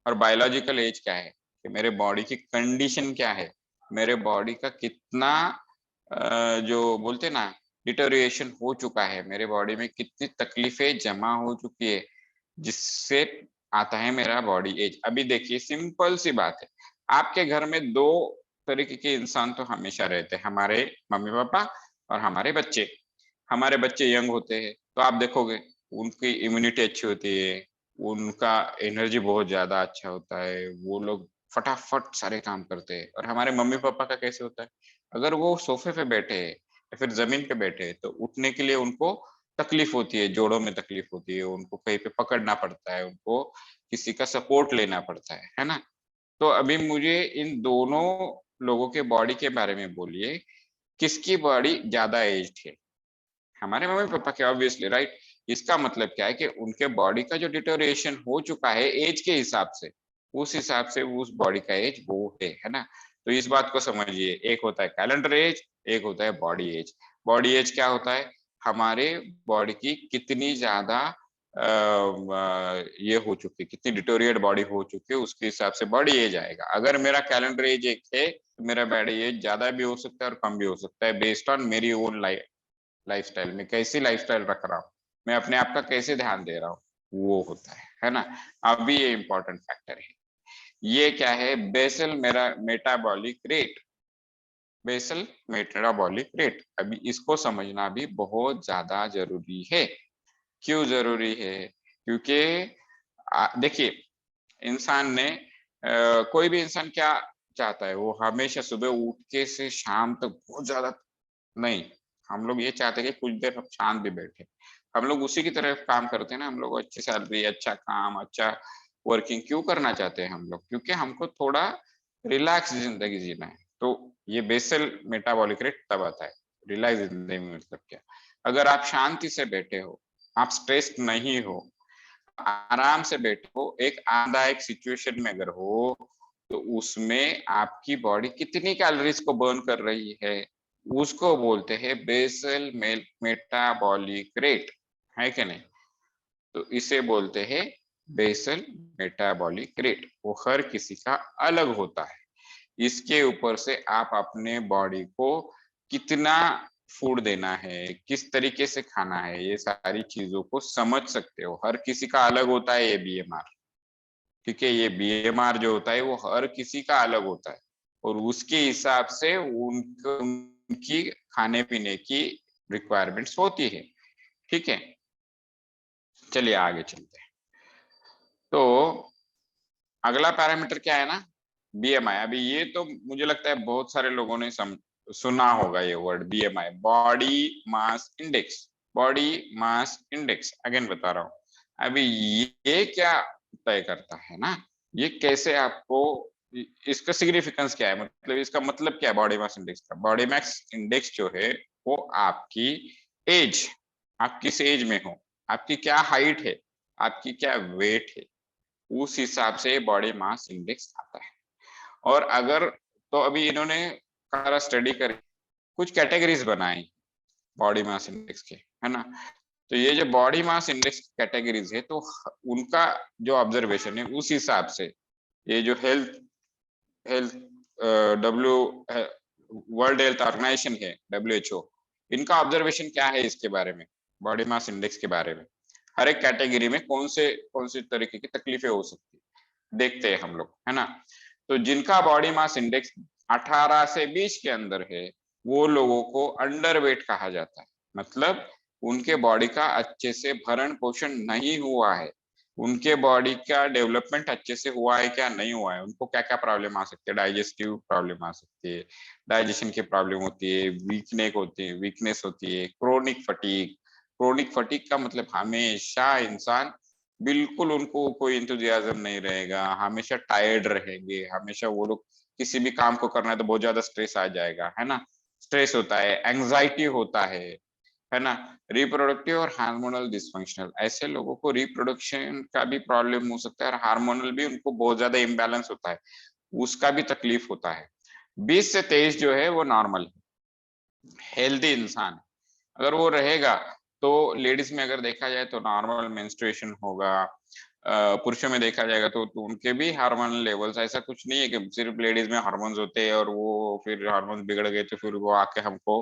[SPEAKER 1] और बायोलॉजिकल एज क्या है कि मेरे बॉडी की कंडीशन क्या है, मेरे बॉडी का कितना जो बोलते ना डिटोरिएशन हो चुका है, मेरे बॉडी में कितनी तकलीफें जमा हो चुकी है, जिससे आता है मेरा बॉडी एज। अभी देखिए सिंपल सी बात है, आपके घर में दो तरीके के इंसान तो हमेशा रहते हैं, हमारे मम्मी पापा और हमारे बच्चे। हमारे बच्चे यंग होते हैं तो आप देखोगे उनकी इम्यूनिटी अच्छी होती है, उनका एनर्जी बहुत ज्यादा अच्छा होता है, वो लोग फटाफट सारे काम करते हैं। और हमारे मम्मी पापा का कैसे होता है, अगर वो सोफे पे बैठे हैं या फिर जमीन पे बैठे हैं तो उठने के लिए उनको तकलीफ होती है, जोड़ों में तकलीफ होती है, उनको कहीं पे पकड़ना पड़ता है, उनको किसी का सपोर्ट लेना पड़ता है ना? तो अभी मुझे इन दोनों लोगों के बॉडी के बारे में बोलिए, किसकी बॉडी ज्यादा एज्ड है? हमारे मम्मी पापा के, ऑब्वियसली, राइट। इसका मतलब क्या है कि उनके बॉडी का जो डिटोरिएशन हो चुका है एज के हिसाब से, उस हिसाब से उस बॉडी का एज वो है ना? तो इस बात को समझिए, एक होता है कैलेंडर एज, एक होता है बॉडी एज। बॉडी एज क्या होता है? हमारे बॉडी की कितनी ज्यादा ये हो चुकी है, कितनी डिटोरिएट बॉडी हो चुकी है, उसके हिसाब से बॉडी एज आएगा। अगर मेरा कैलेंडर एज एक है तो मेरा बॉडी एज ज्यादा भी हो सकता है और कम भी हो सकता है, बेस्ड ऑन मेरी ओन लाइफस्टाइल में कैसी लाइफस्टाइल रख रहा हूँ, मैं अपने आप का कैसे ध्यान दे रहा हूँ, वो होता है ना? अभी ये इंपॉर्टेंट फैक्टर है। ये क्या है? बेसल मेरा metabolic rate, basal metabolic rate, अभी इसको समझना भी बहुत ज्यादा जरूरी है। क्यों जरूरी है? क्योंकि देखिए, इंसान ने कोई भी इंसान क्या चाहता है, वो हमेशा सुबह उठ के से शाम तक बहुत ज्यादा नहीं, हम लोग ये चाहते हैं कि कुछ देर हम शांत भी बैठे। हम लोग उसी की तरफ काम करते हैं ना, हम लोग अच्छी सैलरी, अच्छा काम, अच्छा वर्किंग क्यों करना चाहते हैं हम लोग? क्योंकि हमको थोड़ा रिलैक्स जिंदगी जीना है। तो ये बेसल मेटाबॉलिक रेट तब आता है। रिलैक्स जिंदगी में मतलब क्या? अगर आप शांति से बैठे हो, आप स्ट्रेस्ड नहीं हो, आराम से बैठे हो, एक आरामदायक सिचुएशन में अगर हो, तो उसमें आपकी बॉडी कितनी कैलोरीज को बर्न कर रही है, उसको बोलते हैं बेसल मेटाबॉलिक रेट, है कि नहीं? तो इसे बोलते हैं बेसल मेटाबॉलिक रेट। वो हर किसी का अलग होता है। इसके ऊपर से आप अपने बॉडी को कितना फूड देना है, किस तरीके से खाना है, ये सारी चीजों को समझ सकते हो। हर किसी का अलग होता है ये बीएमआर। ठीक है, ये बीएमआर जो होता है वो हर किसी का अलग होता है, और उसके हिसाब से उनकी खाने पीने की रिक्वायरमेंट्स होती है। ठीक है, चलिए आगे चलते हैं। तो अगला पैरामीटर क्या है ना, बीएमआई। अभी ये तो मुझे लगता है बहुत सारे लोगों ने सुना होगा ये word BMI, body mass index. Body mass index again बता रहा हूँ। अभी ये क्या तय करता है ना, ये कैसे आपको, इसका सिग्निफिकेंस क्या है, मतलब इसका मतलब क्या है बॉडी मास इंडेक्स का? बॉडी मास इंडेक्स जो है वो आपकी एज, आप किस एज में हो, आपकी क्या हाइट है, आपकी क्या वेट है, उस हिसाब से बॉडी मास इंडेक्स आता है। और अगर, तो अभी इन्होंने सारा स्टडी कर कुछ कैटेगरीज बनाई बॉडी मास इंडेक्स के, है ना? तो ये जो बॉडी मास इंडेक्स कैटेगरीज है, तो उनका जो ऑब्जर्वेशन है उस हिसाब से, ये जो health health W world health organisation है, डब्ल्यूएचओ, इनका ऑब्जर्वेशन क्या है इसके बारे में, बॉडी मास इंडेक्स के बारे में? हर एक कैटेगरी में कौन से तरीके की तकलीफें हो सकती है, देखते हैं हम लोग, है ना? तो जिनका बॉडी मास इंडेक्स 18 से 20 के अंदर है, वो लोगों को अंडरवेट कहा जाता है। मतलब उनके बॉडी का अच्छे से भरण पोषण नहीं हुआ है, उनके बॉडी का डेवलपमेंट अच्छे से हुआ है क्या नहीं हुआ है, उनको क्या क्या प्रॉब्लम आ सकती है, डाइजेस्टिव प्रॉब्लम आ सकती है, डाइजेशन की प्रॉब्लम होती है, वीकनेस होती है, क्रोनिक फटीग का मतलब हमेशा इंसान बिल्कुल, उनको कोई इंथुजियाज्म नहीं रहेगा, हमेशा टायर्ड रहेंगे, हमेशा वो लोग किसी भी काम को करना है तो बहुत ज्यादा स्ट्रेस आ जाएगा, है ना? स्ट्रेस होता है, एंग्जाइटी होता है ना? रिप्रोडक्टिव और हार्मोनल डिसफंक्शनल, ऐसे लोगों को रिप्रोडक्शन का भी प्रॉब्लम हो सकता है, और हार्मोनल भी उनको बहुत ज्यादा इम्बैलेंस होता है, उसका भी तकलीफ होता है। 20 से 23 जो है वो नॉर्मल हेल्दी इंसान अगर वो रहेगा, तो लेडीज में अगर देखा जाए तो नॉर्मल मेंस्ट्रुएशन होगा। पुरुषों में देखा जाएगा तो उनके भी हार्मोनल लेवल्स, ऐसा कुछ नहीं है कि सिर्फ लेडीज में हार्मोन्स होते हैं और वो फिर हार्मोन्स बिगड़ गए तो फिर वो आके हमको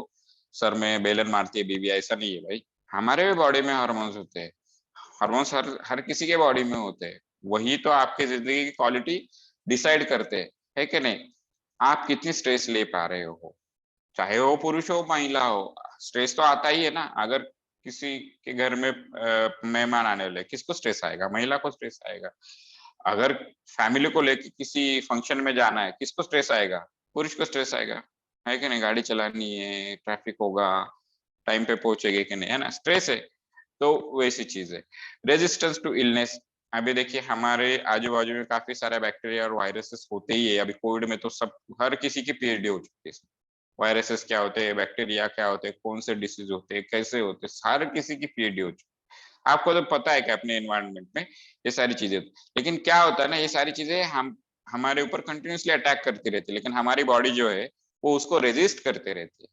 [SPEAKER 1] सर में बेलन मारती है बीवी, ऐसा नहीं है भाई। हमारे भी बॉडी में हार्मोन्स होते हैं, हार्मोन्स हर हर किसी के बॉडी में होते हैं, वही तो आपकी जिंदगी की क्वालिटी डिसाइड करते हैं, है कि नहीं? आप कितनी स्ट्रेस ले पा रहे हो, चाहे वो पुरुष हो महिला हो, स्ट्रेस तो आता ही है ना। अगर किसी के घर में मेहमान आने वाले, किसको स्ट्रेस आएगा? महिला को स्ट्रेस आएगा। अगर फैमिली को लेके किसी फंक्शन में जाना है, किसको स्ट्रेस आएगा? पुरुष को स्ट्रेस आएगा, है कि नहीं? गाड़ी चलानी है, ट्रैफिक होगा, टाइम पे पहुंचेगी कि नहीं, है ना? स्ट्रेस है। तो वैसी चीज है। रेजिस्टेंस टू इलनेस, अभी देखिए हमारे आजू बाजू में काफी सारे बैक्टीरिया और वायरसेस होते ही है। अभी कोविड में तो सब हर किसी की पीएचडी हो चुकी है। वायरसेस क्या होते हैं, बैक्टीरिया क्या होते हैं, कौन से डिसीज होते हैं, कैसे होते हैं, हर किसी की पीएचडी हो चुकी है। आपको तो पता है कि अपने एनवायरनमेंट में ये सारी चीजें, लेकिन क्या होता है ना, ये सारी चीजें हम हमारे ऊपर कंटिन्यूसली अटैक करती रहती है, लेकिन हमारी बॉडी जो है वो उसको रेजिस्ट करते रहती है,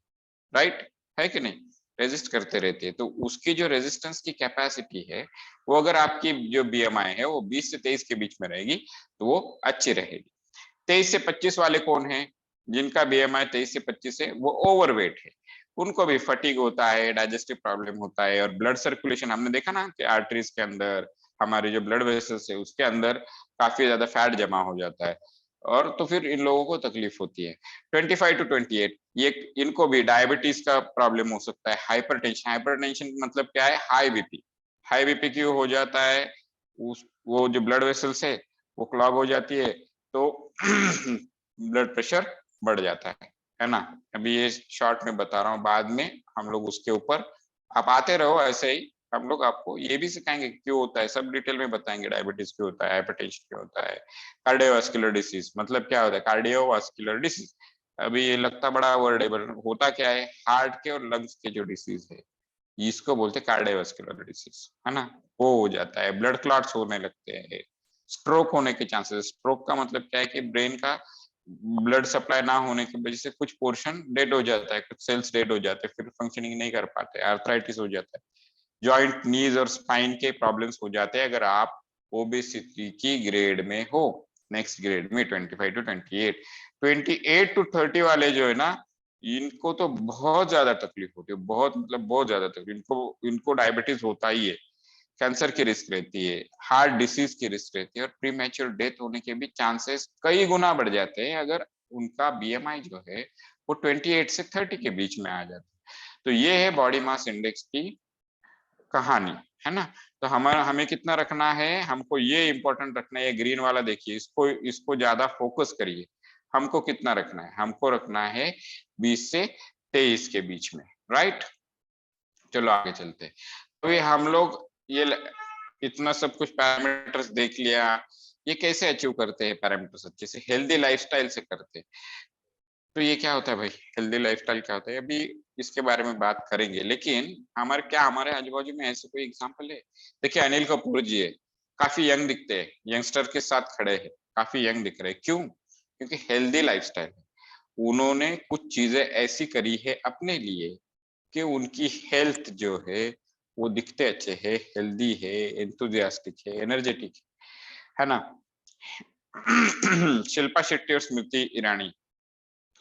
[SPEAKER 1] राइट? है कि नहीं? रेजिस्ट करते रहती है। तो उसकी जो रेजिस्टेंस की कैपेसिटी है, वो अगर आपकी जो बीएमआई है वो 20 से 23 के बीच में रहेगी, तो वो अच्छी रहेगी। 23 से 25 वाले कौन है? जिनका बीएमआई 23 से 25 है, वो ओवरवेट है। उनको भी फटीग होता है, डाइजेस्टिव प्रॉब्लम होता है, और ब्लड सर्कुलेशन हमने देखा ना कि आर्टरीज के अंदर, हमारे जो ब्लड वेसल्स है उसके अंदर काफी ज्यादा फैट जमा हो जाता है, और तो फिर इन लोगों को तकलीफ होती है। 25 टू 28 ये, इनको भी डायबिटीज का प्रॉब्लम हो सकता है, हाइपरटेंशन। हाइपरटेंशन मतलब क्या है? High BP. हाई बीपी क्यों हो जाता है? वो जो ब्लड वेसल्स है वो क्लॉग हो जाती है, तो ब्लड प्रेशर बढ़ जाता है ना। अभी ये शॉर्ट में बता रहा हूँ, बाद में हम लोग उसके ऊपर आप आते रहो ऐसे ही, हम लोग आपको ये भी सिखाएंगे क्यों होता है, सब डिटेल में बताएंगे। डायबिटीज क्यों होता है, हाइपरटेंशन क्यों होता है, कार्डियोवास्कुलर डिसीज मतलब क्या होता है, कार्डियोवास्कुलर डिसीज। अभी ये लगता बड़ा वर्ड है, पर होता क्या है, हार्ट के और लंग्स के जो डिसीज है इसको बोलते हैं कार्डियोवास्कुलर डिसीज, है ना। वो हो जाता है, ब्लड क्लॉट्स होने लगते हैं, स्ट्रोक होने के चांसेस। स्ट्रोक का मतलब क्या है कि ब्रेन का ब्लड सप्लाई ना होने की वजह से कुछ पोर्शन डेड हो जाता है, कुछ सेल्स डेड हो जाते हैं, फिर फंक्शनिंग नहीं कर पाते, आर्थराइटिस हो जाता है, जॉइंट नीज और स्पाइन के प्रॉब्लम्स हो जाते हैं अगर आप ओबेसिटी की ग्रेड में हो। नेक्स्ट ग्रेड में 25 टू 28, 28 टू 30 वाले जो है ना, इनको तो बहुत ज्यादा तकलीफ होती है, बहुत मतलब बहुत ज्यादा तकलीफ, इनको इनको डायबिटीज होता ही है, कैंसर की रिस्क रहती है, हार्ट डिसीज की रिस्क रहती है, और प्री मैच्योर डेथ होने के भी चांसेस कई गुना बढ़ जाते हैं अगर उनका बीएमआई जो है वो 28 से 30 के बीच में आ जाता है। तो ये है बॉडी मास इंडेक्स की कहानी, है ना। तो हमारा हमें कितना रखना है, हमको ये इंपॉर्टेंट रखना है, ग्रीन वाला देखिए, इसको इसको ज्यादा फोकस करिए। हमको कितना रखना है, हमको रखना है 20 से 23 के बीच में, राइट। चलो आगे चलते हैं। तो ये हम लोग ये इतना सब कुछ पैरामीटर्स देख लिया, ये कैसे अचीव करते हैं पैरामीटर्स अच्छे से, हेल्दी लाइफस्टाइल से करते हैं। तो ये क्या होता है भाई, हेल्दी लाइफस्टाइल क्या होता है, अभी इसके बारे में बात करेंगे, लेकिन हमारे आजू बाजू में ऐसे कोई एग्जाम्पल है? देखिए अनिल कपूर जी है, काफी यंग दिखते हैं, यंगस्टर के साथ खड़े हैं, काफी यंग दिख रहे हैं, क्यों? क्योंकि हेल्दी लाइफस्टाइल है, उन्होंने कुछ चीजें ऐसी करी है अपने लिए कि उनकी हेल्थ जो है वो दिखते अच्छे है, हेल्दी है, एंथुजियास्टिक है, एनर्जेटिक है ना। शिल्पा शेट्टी और स्मृति ईरानी,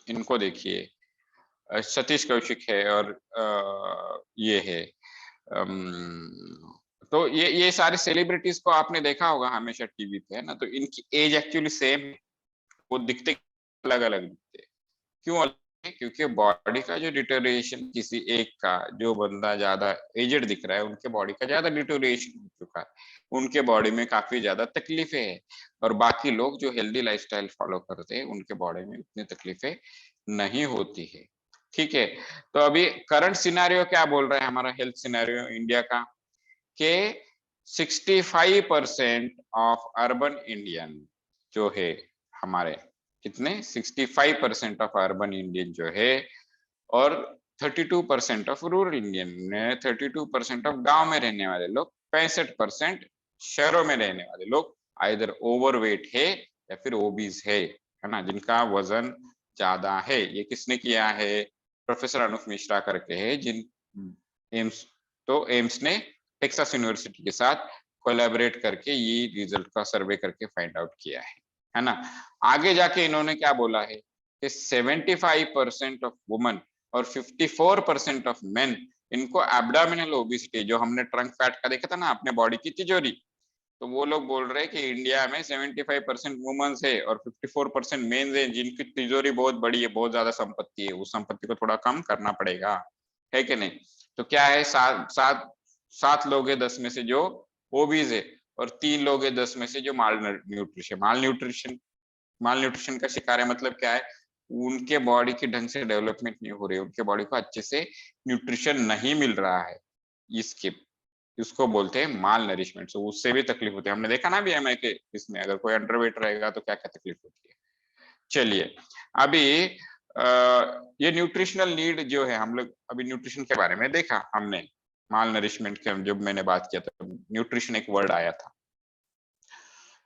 [SPEAKER 1] इनको देखिए, सतीश कौशिक है, और ये है तो ये सारे सेलिब्रिटीज को आपने देखा होगा हमेशा टीवी पे, है ना। तो इनकी एज एक्चुअली सेम है, वो दिखते अलग अलग दिखते हैं, क्यों अलग है? क्योंकि बॉडी का जो डिटोरिएशन, किसी एक का जो बंदा ज्यादा एजेड दिख रहा है उनके बॉडी का ज्यादा डिटोरिएशन हो चुका है, उनके बॉडी में काफी ज्यादा तकलीफें हैं, और बाकी लोग जो हेल्दी लाइफस्टाइल फॉलो करते हैं उनके बॉडी में उतनी तकलीफें नहीं होती है, ठीक है। तो अभी करंट सिनेरियो क्या बोल रहा है हमारा हेल्थ सिनेरियो इंडिया का, कि 65% ऑफ अर्बन इंडियन जो है हमारे, कितने 65% ऑफ अर्बन इंडियन जो है, और 32% ऑफ रूरल इंडियन, 32% ऑफ गांव में रहने वाले लोग, 65% शहरों में रहने वाले लोग आइदर ओवरवेट है या फिर ओबीज है ना, जिनका वजन ज्यादा है। ये किसने किया है? प्रोफेसर अनुप मिश्रा करके है, जिन एम्स, तो एम्स ने टेक्सास यूनिवर्सिटी के साथ कोलैबोरेट करके ये रिजल्ट का सर्वे करके फाइंड आउट किया है ना। आगे जाके इन्होंने क्या बोला है कि 75% ऑफ वुमेन और 54% ऑफ मेन, इनको एब्डोमिनल ओबेसिटी, जो हमने ट्रंक फैट का देखा था ना, अपने बॉडी की तिजोरी, तो वो लोग बोल रहे हैं कि इंडिया में 75% वुमेन्स है और 54% मेन्स है जिनकी तिजोरी बहुत बड़ी है, बहुत ज्यादा संपत्ति है, उस संपत्ति को थोड़ा कम करना पड़ेगा, है कि नहीं। तो क्या है, सात लोग है 10 में से जो ओबीज है, और 3 लोग है 10 में से जो माल न्यूट्रिशन का शिकार है। मतलब क्या है, उनके बॉडी की ढंग से डेवलपमेंट नहीं हो रही है, उनके बॉडी को अच्छे से न्यूट्रिशन नहीं मिल रहा है, इसके इसको बोलते हैं माल नरिशमेंट। तो उससे भी तकलीफ होती है, हमने देखा ना बीएमआई के इसमें, अगर कोई अंडरवेट रहेगा तो क्या क्या तकलीफ होती है। चलिए अभी ये न्यूट्रिशनल नीड जो है, हम लोग अभी न्यूट्रिशन के बारे में देखा हमने, माल नरिशमेंट के जब मैंने बात किया था न्यूट्रिशन एक वर्ड आया था।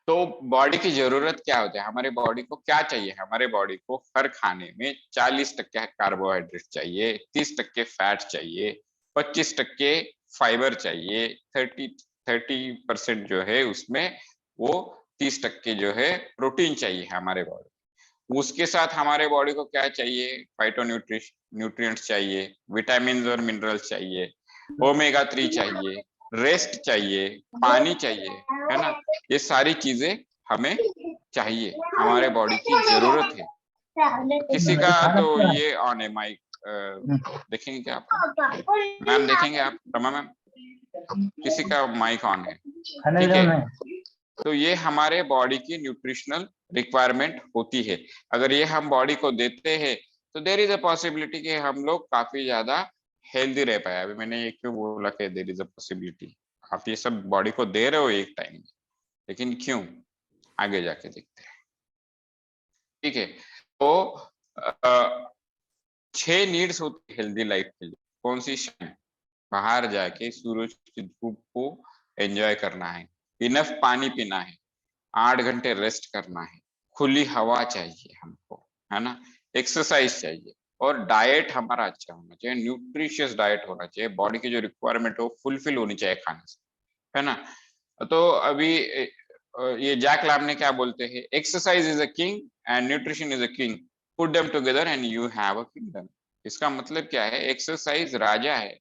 [SPEAKER 1] तो बॉडी की जरूरत क्या होती है, हमारे बॉडी को क्या चाहिए, हमारे बॉडी को हर खाने में 40% कार्बोहाइड्रेट चाहिए, 30% फैट चाहिए, 25% फाइबर चाहिए, 30% जो है उसमें वो 30% जो है प्रोटीन चाहिए हमारे बॉडी। उसके साथ हमारे बॉडी को क्या चाहिए, फाइटो न्यूट्रिएंट्स चाहिए, विटामिन और मिनरल्स चाहिए, ओमेगा 3 चाहिए, रेस्ट चाहिए, पानी चाहिए, है ना। ये सारी चीजें हमें चाहिए, हमारे बॉडी की जरूरत है। किसी का तो ये ऑन है माइक, देखेंगे क्या आप? मैम देखेंगे आप, रमा मैम? किसी का माइक ऑन है,
[SPEAKER 2] खाने
[SPEAKER 1] ठीक
[SPEAKER 2] जाओ
[SPEAKER 1] है।
[SPEAKER 2] नहीं।
[SPEAKER 1] तो ये हमारे बॉडी की न्यूट्रिशनल रिक्वायरमेंट होती है। अगर ये हम बॉडी को देते हैं तो देर इज अ पॉसिबिलिटी कि हम लोग काफी ज्यादा हेल्दी रह पाए। अभी मैंने ये क्यों बोला कि देर इज अ पॉसिबिलिटी, आप ये सब बॉडी को दे रहे हो एक टाइम में, लेकिन क्यों, आगे जाके देखते हैं, ठीक है। तो 6 नीड्स होती है हेल्दी लाइफ के लिए। कौन सी? बाहर जाके सूरज की धूप को एंजॉय करना है, इनफ पानी पीना है, 8 घंटे रेस्ट करना है, खुली हवा चाहिए हमको, है ना, एक्सरसाइज चाहिए, और डाइट हमारा अच्छा होना चाहिए, न्यूट्रिशियस डाइट होना चाहिए, बॉडी की जो रिक्वायरमेंट है वो फुलफिल होनी चाहिए खाने से, है ना। तो अभी ये जैक लैब ने क्या बोलते हैं, exercise is a king and nutrition is a king, put them together and you have a kingdom. इसका मतलब क्या है, एक्सरसाइज राजा है,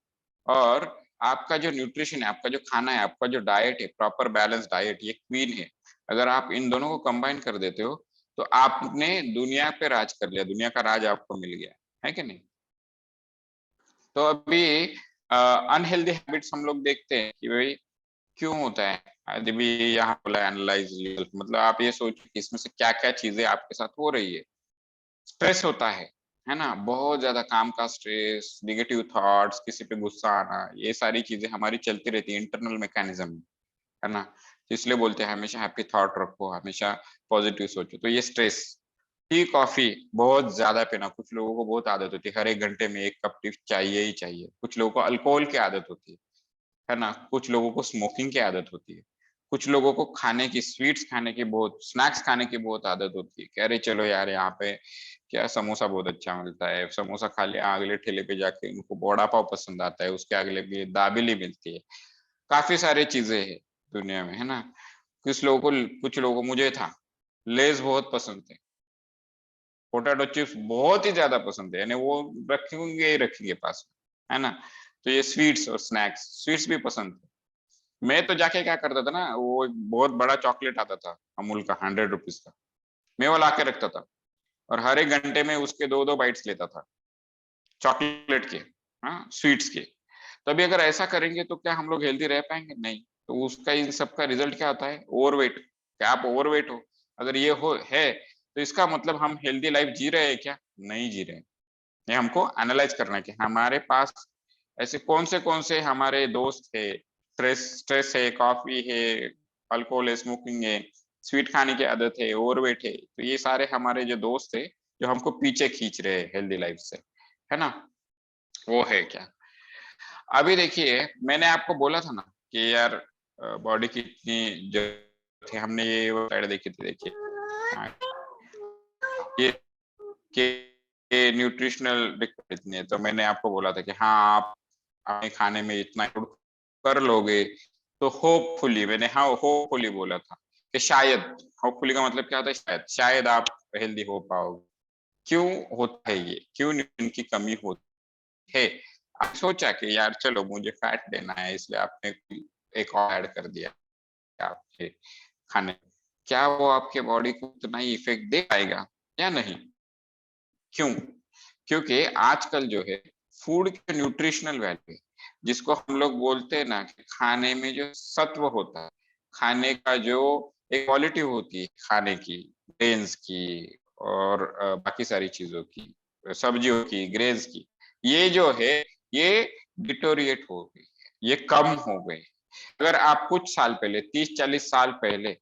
[SPEAKER 1] और आपका जो न्यूट्रिशन है, आपका जो खाना है, आपका जो डाइट है, प्रॉपर बैलेंस डाइट, ये क्वीन है। अगर आप इन दोनों को कंबाइन कर देते हो तो आपने दुनिया पे राज कर लिया, दुनिया का राज आपको मिल गया, है कि नहीं। तो अभी अनहेल्दी हैबिट्स हम लोग देखते हैं कि भाई क्यों होता है। आज भी यहाँ बोला एनालाइज योरसेल्फ, मतलब आप ये सोचो कि इसमें से क्या क्या चीजें आपके साथ हो रही है। स्ट्रेस होता है ना, बहुत ज्यादा काम का स्ट्रेस, निगेटिव थॉट्स, किसी पे गुस्सा आना, ये सारी चीजें हमारी चलती रहती है, इंटरनल मैकेनिज्म, है ना। तो इसलिए बोलते हैं हमेशा हैप्पी थॉट रखो, हमेशा पॉजिटिव सोचो। तो ये स्ट्रेस, टी कॉफी बहुत ज्यादा पीना, कुछ लोगों को बहुत आदत होती है, हर 1 घंटे में 1 कप टी चाहिए ही चाहिए। कुछ लोगों को अल्कोहल की आदत होती है ना, कुछ लोगों को स्मोकिंग की आदत होती है, कुछ लोगों को खाने की, स्वीट्स खाने की, बहुत स्नैक्स खाने की बहुत आदत होती है। कह रहे चलो यार यहाँ पे क्या समोसा बहुत अच्छा मिलता है, समोसा खा लिया, अगले ठेले पे जाके उनको वड़ा पाव पसंद आता है, उसके अगले भी दाबेली मिलती है, काफी सारी चीजें हैं दुनिया में, है ना। कुछ लोगों को, मुझे था, लेज बहुत पसंद थे, पोटैटो चिप्स बहुत ही ज्यादा पसंद है, यानी वो रखेंगे ही रखेंगे पास में, है ना। तो ये स्वीट्स और स्नैक्स, स्वीट्स भी पसंद थे। मैं तो जाके क्या करता था ना, वो एक बहुत बड़ा चॉकलेट आता था अमूल का, 100 रुपीज का, मैं वो ला के रखता था, और हर 1 घंटे में उसके 2-2 बाइट्स लेता था, चॉकलेट के, हाँ, स्वीट्स के। तो अभी अगर ऐसा करेंगे तो क्या हम लोग हेल्दी रह पाएंगे? नहीं। तो उसका, इन सब का रिजल्ट क्या आता है? ओवरवेट। क्या आप ओवरवेट हो? अगर ये हो है तो इसका मतलब हम हेल्दी लाइफ जी रहे हैं क्या? नहीं जी रहे हैं। ये हमको एनालाइज करना है कि हमारे पास ऐसे कौन से हमारे दोस्त है, स्ट्रेस स्ट्रेस है, कॉफी है, अल्कोहल है, स्मोकिंग है, स्वीट खाने की आदत है, ओवरवेट है, तो ये सारे हमारे जो दोस्त है जो हमको पीछे खींच रहे हैं हेल्दी लाइफ से, है ना, वो है क्या। अभी देखिए मैंने आपको बोला था ना कि यार बॉडी की इतनी जरूरत है, हमने ये साइड देखी थी, देखिए हाँ, ये के न्यूट्रिशनल रिक्वायरमेंट इतनी है, तो मैंने आपको बोला था कि हाँ आप अपने खाने में इतना इंक्लूड कर लोगे तो होपफुली, मैंने हाँ होपफुली बोला था कि शायद, होपफुली का मतलब क्या होता है, शायद, शायद आप हेल्दी हो पाओगे। क्यों होता है ये, क्यों न्यूट्रिशन की कमी होती है? आप सोचा कि यार चलो मुझे फैट लेना है, इसलिए आपने एक और ऐड कर दिया आपके खाने, क्या वो आपके बॉडी को उतना ही इफेक्ट दे पाएगा या नहीं? क्यों? क्योंकि आजकल जो है फूड के न्यूट्रिशनल वैल्यू, जिसको हम लोग बोलते हैं ना कि खाने में जो सत्व होता है, खाने का जो एक क्वालिटी होती है खाने की, ग्रेन्स की और बाकी सारी चीजों की, सब्जियों की, ग्रेन्स की, ये जो है ये डिटोरिएट हो गई है, ये कम हो गई। अगर आप कुछ साल पहले, 30-40 साल पहले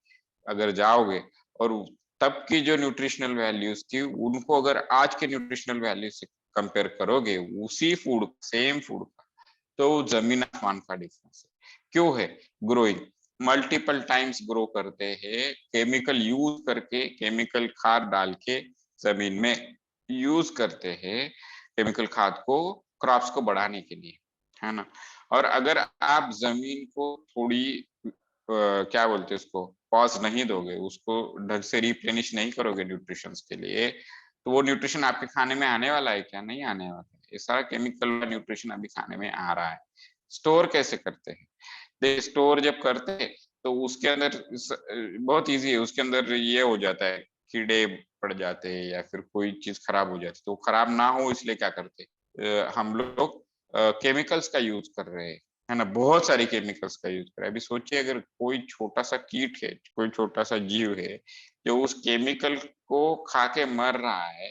[SPEAKER 1] अगर जाओगे और तब की जो न्यूट्रिशनल वैल्यूज थी उनको अगर आज के न्यूट्रिशनल वैल्यू से कंपेयर करोगे, उसी फूड, सेम फूड का, तो जमीन आसमान का डिफरेंस है। क्यों है? ग्रोइंग मल्टीपल टाइम्स ग्रो करते हैं, केमिकल यूज करके, केमिकल खाद डाल के जमीन में यूज करते हैं, केमिकल खाद को क्रॉप्स को बढ़ाने के लिए, है ना। और अगर आप जमीन को थोड़ी क्या बोलते हैं उसको, पॉज नहीं दोगे, उसको ढंग से रिप्लेनिश नहीं करोगे न्यूट्रिशंस के लिए, तो वो न्यूट्रिशन आपके खाने में आने वाला है क्या? नहीं आने वाला है। ये सारा केमिकल वाला न्यूट्रिशन अभी खाने में आ रहा है। स्टोर कैसे करते हैं? देखिए स्टोर जब करते हैं तो उसके अंदर बहुत इजी है, उसके अंदर ये हो जाता है, कीड़े पड़ जाते हैं या फिर कोई चीज खराब हो जाती है, तो खराब ना हो इसलिए क्या करते हैं, हम लोग केमिकल्स का यूज कर रहे हैं, है ना, बहुत सारी केमिकल्स का यूज कर रहा है। अभी सोचिए अगर कोई छोटा सा कीट है, कोई छोटा सा जीव है जो उस केमिकल को खा के मर रहा है,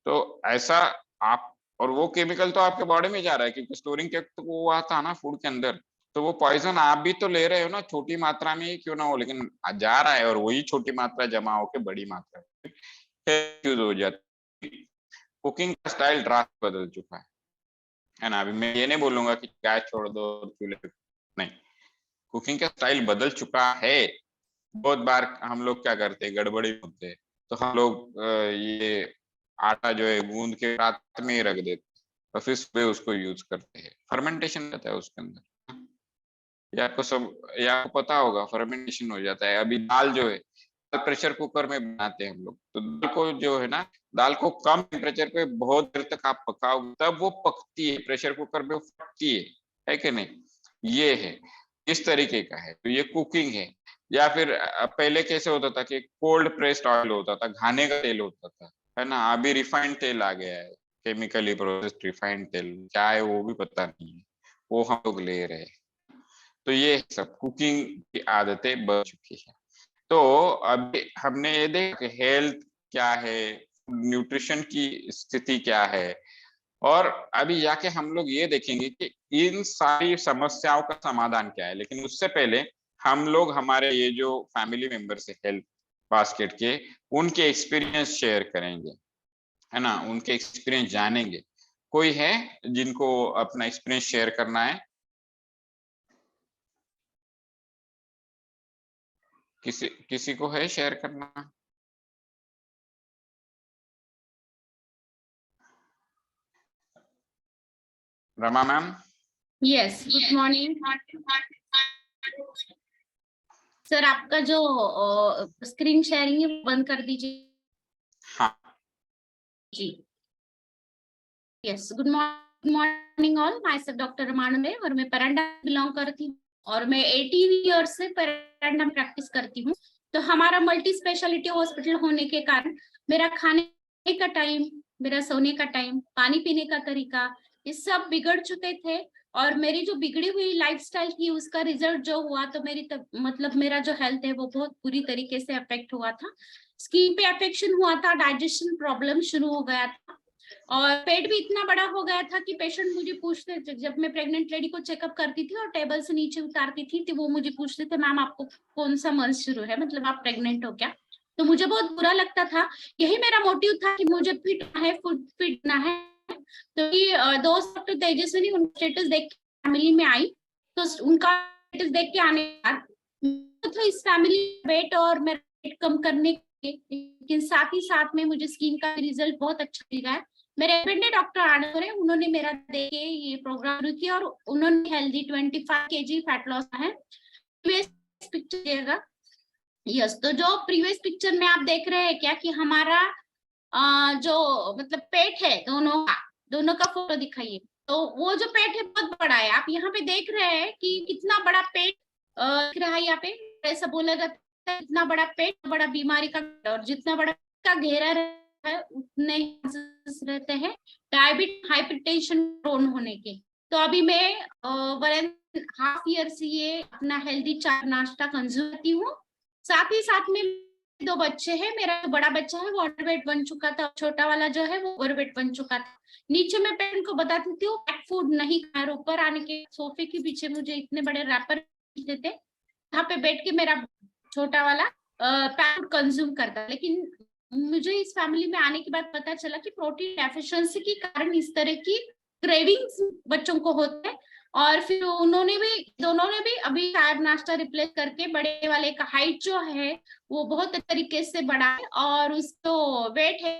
[SPEAKER 1] तो ऐसा आप, और वो केमिकल तो आपके बॉडी में जा रहा है क्योंकि स्टोरिंग के तो वो आता है ना फूड के अंदर, तो वो पॉइजन आप भी तो ले रहे हो ना, छोटी मात्रा में ही क्यों ना हो, लेकिन जा रहा है और वही छोटी मात्रा जमा होकर बड़ी मात्रा यूज हो जाती है। कुकिंग का स्टाइल ड्रास्ट बदल चुका है ना। अभी मैं ये नहीं बोलूंगा कि गैस छोड़ दो चूल्हे पे, नहीं, कुकिंग का स्टाइल बदल चुका है। बहुत बार हम लोग क्या करते हैं, गड़बड़ी होते हैं, तो हम लोग ये आटा जो है गूंद के रात में ही रख देते हैं और फिर सुबह उसको यूज करते हैं। फर्मेंटेशन रहता है उसके अंदर, ये आपको सब, ये आपको पता होगा, फर्मेंटेशन हो जाता है। अभी दाल जो है प्रेशर कुकर में बनाते हैं हम लोग, तो दाल को जो है ना, दाल को कम टेम्परेचर पे बहुत देर तक आप पकाओगे तब वो पकती है, प्रेशर कुकर में वो पकती है कि नहीं? ये है, इस तरीके का है, तो ये कुकिंग है। या फिर पहले कैसे होता था कि कोल्ड प्रेस्ड ऑयल होता था, घाने का तेल होता था, है ना। अभी रिफाइंड तेल आ गया है, केमिकली प्रोसेस्ड रिफाइंड तेल, क्या है वो भी पता नहीं है, वो हम लोग ले रहे हैं। तो ये सब कुकिंग की आदतें बढ़ चुकी है। तो अभी हमने ये देखा कि हेल्थ क्या है, न्यूट्रिशन की स्थिति क्या है, और अभी जाके हम लोग ये देखेंगे कि इन सारी समस्याओं का समाधान क्या है। लेकिन उससे पहले हम लोग हमारे ये जो फैमिली मेंबर्स है हेल्थ बास्केट के, उनके एक्सपीरियंस शेयर करेंगे, है ना, उनके एक्सपीरियंस जानेंगे। कोई है जिनको अपना एक्सपीरियंस शेयर करना है? किसी किसी को है शेयर करना? Rama ma'am?
[SPEAKER 2] Yes, good morning sir. आपका जो स्क्रीन शेयरिंग है बंद कर दीजिए।
[SPEAKER 1] हाँ।
[SPEAKER 2] जी, yes, good morning all. My self doctor Ramanand है और मैं पेरेंटा बिलोंग करती हूँ और मैं 18 ईयर्स से पेरेंटा प्रैक्टिस करती हूँ। तो हमारा मल्टी स्पेशलिटी हॉस्पिटल होने के कारण मेरा खाने का टाइम, मेरा सोने का टाइम, पानी पीने का तरीका, ये सब बिगड़ चुके थे। और मेरी जो बिगड़ी हुई लाइफस्टाइल थी उसका रिजल्ट जो हुआ, तो मतलब मेरा जो हेल्थ है वो बहुत बुरी तरीके से अफेक्ट हुआ था। स्किन पे अफेक्शन हुआ था, डाइजेशन प्रॉब्लम शुरू हो गया था और पेट भी इतना बड़ा हो गया था कि पेशेंट मुझे पूछते, जब मैं प्रेग्नेंट लेडी को चेकअप करती थी और टेबल से नीचे उतारती थी तो वो मुझे पूछते थे, मैम आपको कौन सा मंथ शुरू है, मतलब आप प्रेग्नेंट हो क्या? तो मुझे बहुत बुरा लगता था। यही मेरा मोटिव था कि मुझे फिट है, फुट फिट ना है। तो दोस्त डॉक्टर तेजस्विनी उन स्टेटस देख के फैमिली में आई, तो उनका स्टेटस देख के आने के बाद तो इस फैमिली वेट और मेरा वेट कम करने के, लेकिन साथ ही साथ में मुझे स्किन का रिजल्ट बहुत अच्छा मिला है। मेरे फ्रेंड डॉक्टर आनंद है, उन्होंने मेरा देखे ये प्रोग्राम शुरू किया और उन्होंने हेल्दी 25 kg फैट लॉस है। पिक्चर देगा। यस, तो जो प्रीवियस पिक्चर में आप देख रहे हैं क्या कि हमारा जो मतलब पेट है दोनों का फोटो दिखाइए। तो वो जो पेट है बहुत बड़ा है, आप यहाँ पे देख रहे हैं कि कितना बड़ा पेट दिख रहा है। यहाँ पे ऐसा बोला जाता है, इतना बड़ा पेट बड़ा बीमारी का, और जितना बड़ा का घेरा रहता है उतने रहते हैं डायबिटीज हाइपरटेंशन प्रोन होने के। तो अभी मैं 1.5 ईयर से ये अपना हेल्दी चाय नाश्ता कंज्यूम करती हूँ। साथ ही साथ में 2 बच्चे हैं। मेरा जो बड़ा बच्चा है वो अंडरवेट बन चुका था, छोटा वाला जो है वो ओवरवेट बन चुका था। नीचे मैं पेरेंट को बताती थी वो पैक फूड नहीं खाए, ऊपर आने के सोफे के पीछे मुझे इतने बड़े रैपर देते, वहां पे बैठ के मेरा छोटा वाला पैक फूड कंज्यूम करता। लेकिन मुझे इस फैमिली में आने के बाद पता चला कि प्रोटीन डेफिशिएंसी के कारण इस तरह की क्रेविंग्स बच्चों को होते हैं। और फिर दोनों ने भी अभी चाय नाश्ता रिप्लेस करके बड़े वाले का हाइट जो है वो बहुत तरीके से बढ़ा है और उसको वेट है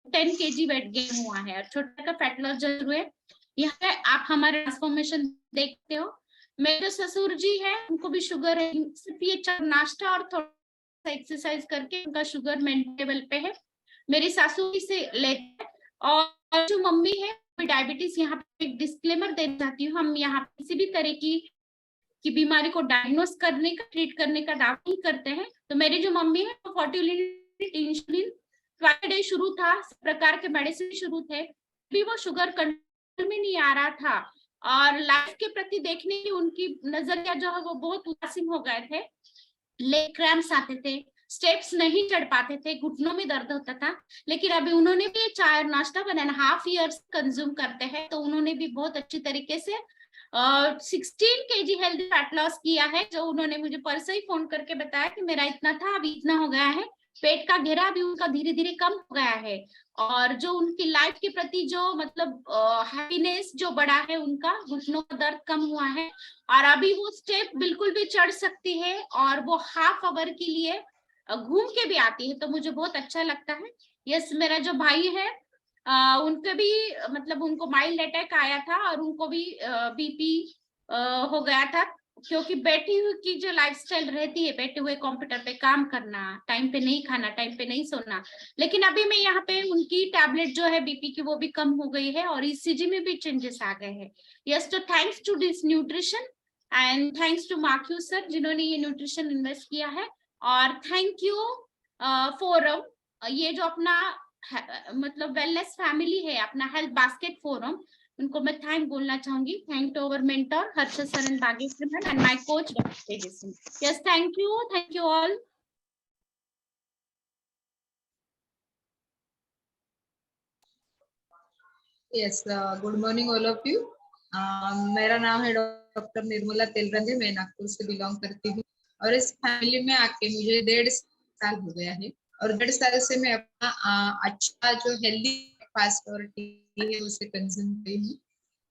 [SPEAKER 2] 10 kg वेट गेन हुआ है और छोटा का फैट लॉस जरूर है। यहाँ पे आप हमारे ट्रांसफॉर्मेशन देखते हो। मेरे ससुर जी है, उनको भी शुगर है, सिर्फ ये नाश्ता और थोड़ा एक्सरसाइज करके उनका शुगर मेंटेबल पे है। मेरी सासू से लेते हैं। और जो मम्मी है डायबिटीज, यहाँ पे एक डिस्क्लेमर देना चाहती हूँ, हम यहाँ किसी भी तरह की बीमारी को डायग्नोस करने का, ट्रीट करने का दावा नहीं करते हैं। तो मेरी जो मम्मी है वो 40 यूनिट इंसुलिन डे शुरू था, प्रकार के मेडिसिन शुरू थे, भी वो शुगर कंट्रोल में नहीं आ रहा था। और लाइफ के प्रति देखने की उनकी नजरिया जो है वो बहुत उदासीन हो गए थे। लेग क्रैम्प्स आते थे, स्टेप्स नहीं चढ़ पाते थे, घुटनों में दर्द होता था। लेकिन अभी उन्होंने भी चाय और नाश्ता 1.5 years कंज्यूम करते हैं, तो उन्होंने भी बहुत अच्छी तरीके से 16 kg हेल्दी फैट लॉस किया है, जो उन्होंने मुझे परसों ही फोन करके बताया कि मेरा इतना था अभी इतना हो गया है। पेट का घेरा भी उनका धीरे धीरे कम हो गया है, और जो उनकी लाइफ के प्रति जो मतलब हैप्पीनेस जो बढ़ा है, उनका घुटनों का दर्द कम हुआ है, और अभी वो स्टेप बिल्कुल भी चढ़ सकती है, और वो हाफ आवर के लिए घूम के भी आती है, तो मुझे बहुत अच्छा लगता है। यस, मेरा जो भाई है उनके भी मतलब उनको माइल्ड अटैक आया था, और उनको भी बीपी हो गया था, क्योंकि बैठी हुई की जो लाइफस्टाइल रहती है, बैठे हुए कंप्यूटर पे काम करना, टाइम पे नहीं खाना, टाइम पे नहीं सोना। लेकिन अभी मैं यहाँ पे उनकी टैबलेट जो है बीपी की वो भी कम हो गई है, और ईसीजी में भी चेंजेस आ गए हैं। यस, तो thanks to this nutrition and thanks to मार्क्यू सर, जिन्होंने ये न्यूट्रिशन इन्वेस्ट किया है। और थैंक यू फोरम, ये जो अपना मतलब वेलनेस फैमिली है, अपना हेल्थ बास्केट फोरम, उनको मैं थैंक बोलना चाहूंगी। Thank to our mentor Harshad sir and Bhagyashree ma'am and my coach doctor Tejaswi. Yes, thank you all.
[SPEAKER 3] Yes, good morning all of you. मेरा नाम है डॉक्टर निर्मला तेलरंजे, मैं नागपुर से बिलोंग करती हूँ, और इस फैमिली में आके मुझे 1.5 साल हो गया है, और 1.5 साल से मैं अपना अच्छा जो हेल्दी फास्ट और टी है उसे कंज्यूम कर रही हूँ।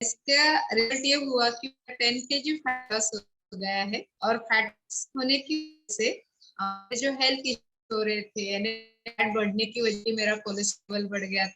[SPEAKER 3] इसका रिजल्ट ये हुआ कि 10 kg फैट लॉस हो गया है, और फैट होने की वजह से जो हेल्थ इश्यू हो रहे थे, यानी फैट बढ़ने की वजह से मेरा कोलेस्ट्रॉल बढ़ गया,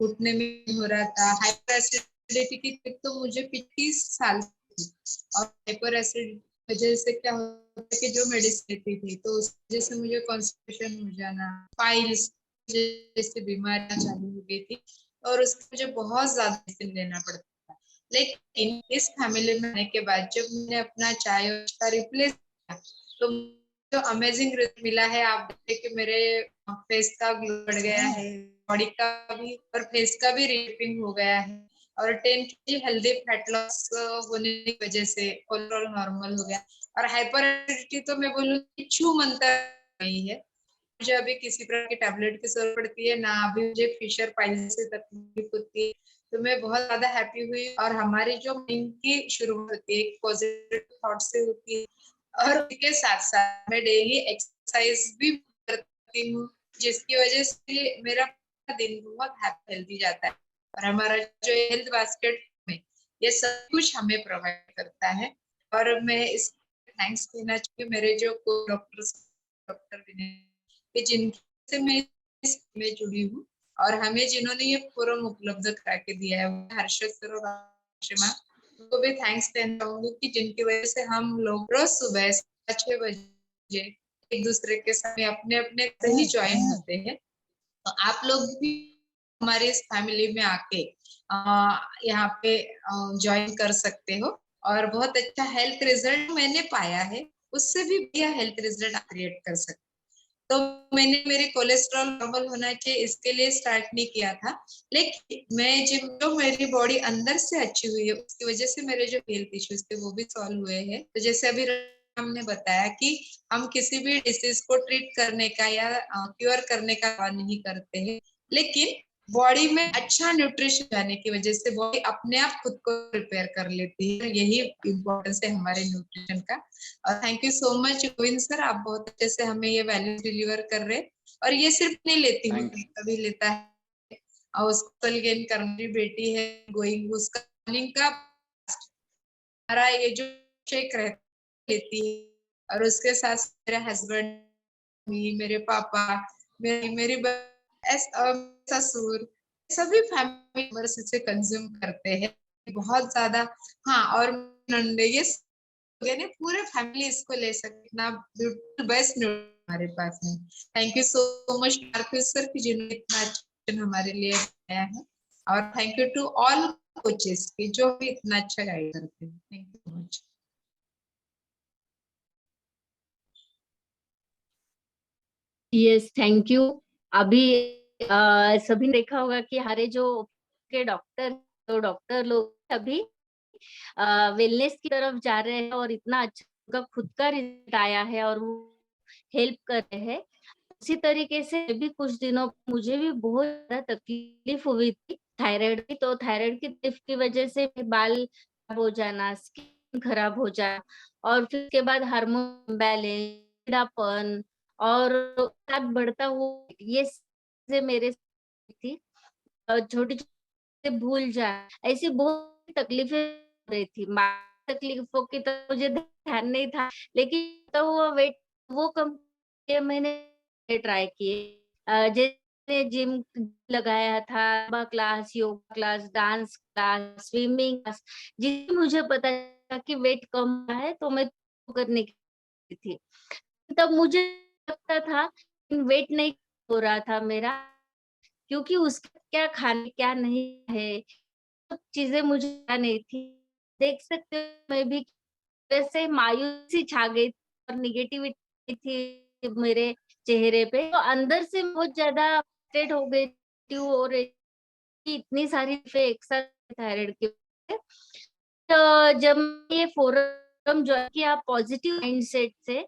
[SPEAKER 3] घुटने में हो रहा था, हाइपर एसिडिटी की तकलीफ तो मुझे 25 साल थी, और हाइपर एसिडिटी वजह से क्या होता है कि जो मेडिसिन लेती थी तो उस वजह से मुझे कॉन्स्टिपेशन हो जाना, पाइल्स जैसी बीमारियां चालू हो गई थी, और उसके मुझे बहुत ज्यादा मेडिसिन लेना पड़ता था। लेकिन इस फैमिली में आने के बाद जब मैंने अपना चाय का रिप्लेस किया, तो तो अमेजिंग रिजल्ट मिला है। आप देखिए कि मेरे फेस का ग्लो बढ़ गया है, बॉडी का भी और फेस का भी रिपिंग हो गया है, और 10 kg हेल्दी फैट लॉस होने की वजह से कोलेस्ट्रॉल नॉर्मल हो गया, और हाइपर एसिडिटी तो मैं बोलूँगी छू मंतर नहीं है। मुझे अभी किसी प्रकार की टैबलेट की जरूरत पड़ती है ना, अभी मुझे फिशर पाइल्स से तकलीफ होती है, तो मैं बहुत ज्यादा हैप्पी हुई। और हमारी जो दिन की शुरुआत होती है पॉजिटिव थॉट से होती है, और उसके साथ साथ मैं डेली एक्सरसाइज भी करती हूँ, जिसकी वजह से मेरा दिन बहुत हेल्दी जाता है, और हमारा जो हेल्थ बास्केट में ये सब कुछ हमें प्रोवाइड करता है। और मैं इस थैंक्स देना चाहिए मेरे जो डॉक्टर विनय, कि जिनसे मैं इसमें जुड़ी हूँ, और हमें जिन्होंने ये फोरम उपलब्ध करा के दिया है, हर्षद सर और आशिमा, उनको भी थैंक्स देना चाहूंगी, कि जिनकी वजह से हम लोग रोज सुबह 6 बजे एक दूसरे के साथ अपने अपने ही ज्वाइन होते हैं। तो आप लोग भी हमारे इस फैमिली में आके यहाँ पे ज्वाइन कर सकते हो, और बहुत अच्छा हेल्थ रिजल्ट मैंने पाया है, उससे भी बढ़िया हेल्थ रिजल्ट आप क्रिएट कर सकते। तो मैंने मेरे कोलेस्ट्रॉल नॉर्मल होना चाहिए इसके लिए स्टार्ट नहीं किया था, लेकिन मैं जो मेरी बॉडी अंदर से अच्छी हुई है उसकी वजह से मेरे जो हेल्थ इश्यूज थे वो भी सॉल्व हुए हैं। तो जैसे अभी हमने बताया कि हम किसी भी डिसीज को ट्रीट करने का या क्योर करने का दावा नहीं करते हैं, लेकिन बॉडी में अच्छा न्यूट्रिशन जाने की वजह से बॉडी अपने आप खुद को प्रिपेयर कर लेती है, यही इम्पोर्टेंस है हमारे न्यूट्रिशन का। और thank you so much Govind sir, आप बहुत अच्छे से हमें ये वैल्यू डिलीवर कर रहे हैं, और ये सिर्फ नहीं लेती हूँ, कभी लेता है, और उसको गेन करने बेटी है गोइंग, उसका मॉर्निंग का हमारा ये जो शेक रहता लेती है, और उसके साथ मेरे हस्बैंड, मेरे पापा, मेरी ससुर, सभी फैमिली मेंबर्स इसे कंज्यूम करते हैं बहुत ज्यादा। हाँ, और नंदे ये ने पूरे फैमिली इसको ले सकते, इतना ब्यूटीफुल बेस्ट हमारे पास में। थैंक यू सो मच मार्क्यू सर कि जिन्होंने इतना अच्छा हमारे लिए आया है, और thank you to all coaches की जो भी इतना अच्छा गाइड करते हैं। Thank you so much.
[SPEAKER 4] Yes, thank you. अभी सभी ने देखा होगा कि हमारे जो के डॉक्टर लोग अभी वेलनेस की तरफ जा रहे हैं और इतना अच्छा उनका खुद का रिजल्ट आया है और वो हेल्प कर रहे हैं। उसी तरीके से भी कुछ दिनों मुझे भी बहुत ज्यादा तकलीफ हुई थी थायराइड की। तो थायराइड की तकलीफ की वजह से बाल खराब हो जाना, स्किन खराब हो जाना और फिर उसके बाद हार्मोन बैलेंस, चिड़चिड़ापन और साथ बढ़ता हुआ ये चीजें मेरे साथ थी। छोटी छोटी भूल जाए, ऐसी बहुत तकलीफें हो रही थी। तकलीफों की तो मुझे ध्यान नहीं था, लेकिन तो वो वेट वो कम किए मैंने ट्राई किए। जैसे जिम लगाया था, Zumba class, yoga class, dance class, swimming class, जिससे मुझे पता था कि वेट कम हुआ है तो मैं वो करने की थी। तब मुझे लगता था वेट नहीं हो रहा था मेरा, क्योंकि उसका क्या खाने क्या नहीं है, सब चीजें मुझे पता नहीं थी। देख सकते हो मैं भी वैसे मायूसी छा गई और निगेटिविटी थी मेरे चेहरे पे, तो अंदर से बहुत ज्यादा फ्रस्ट्रेट हो गई थी और इतनी सारी एक साथ थायराइड की वजह से। तो जब ये फोरम ज्वाइन किया पॉजिटिव माइंडसेट से,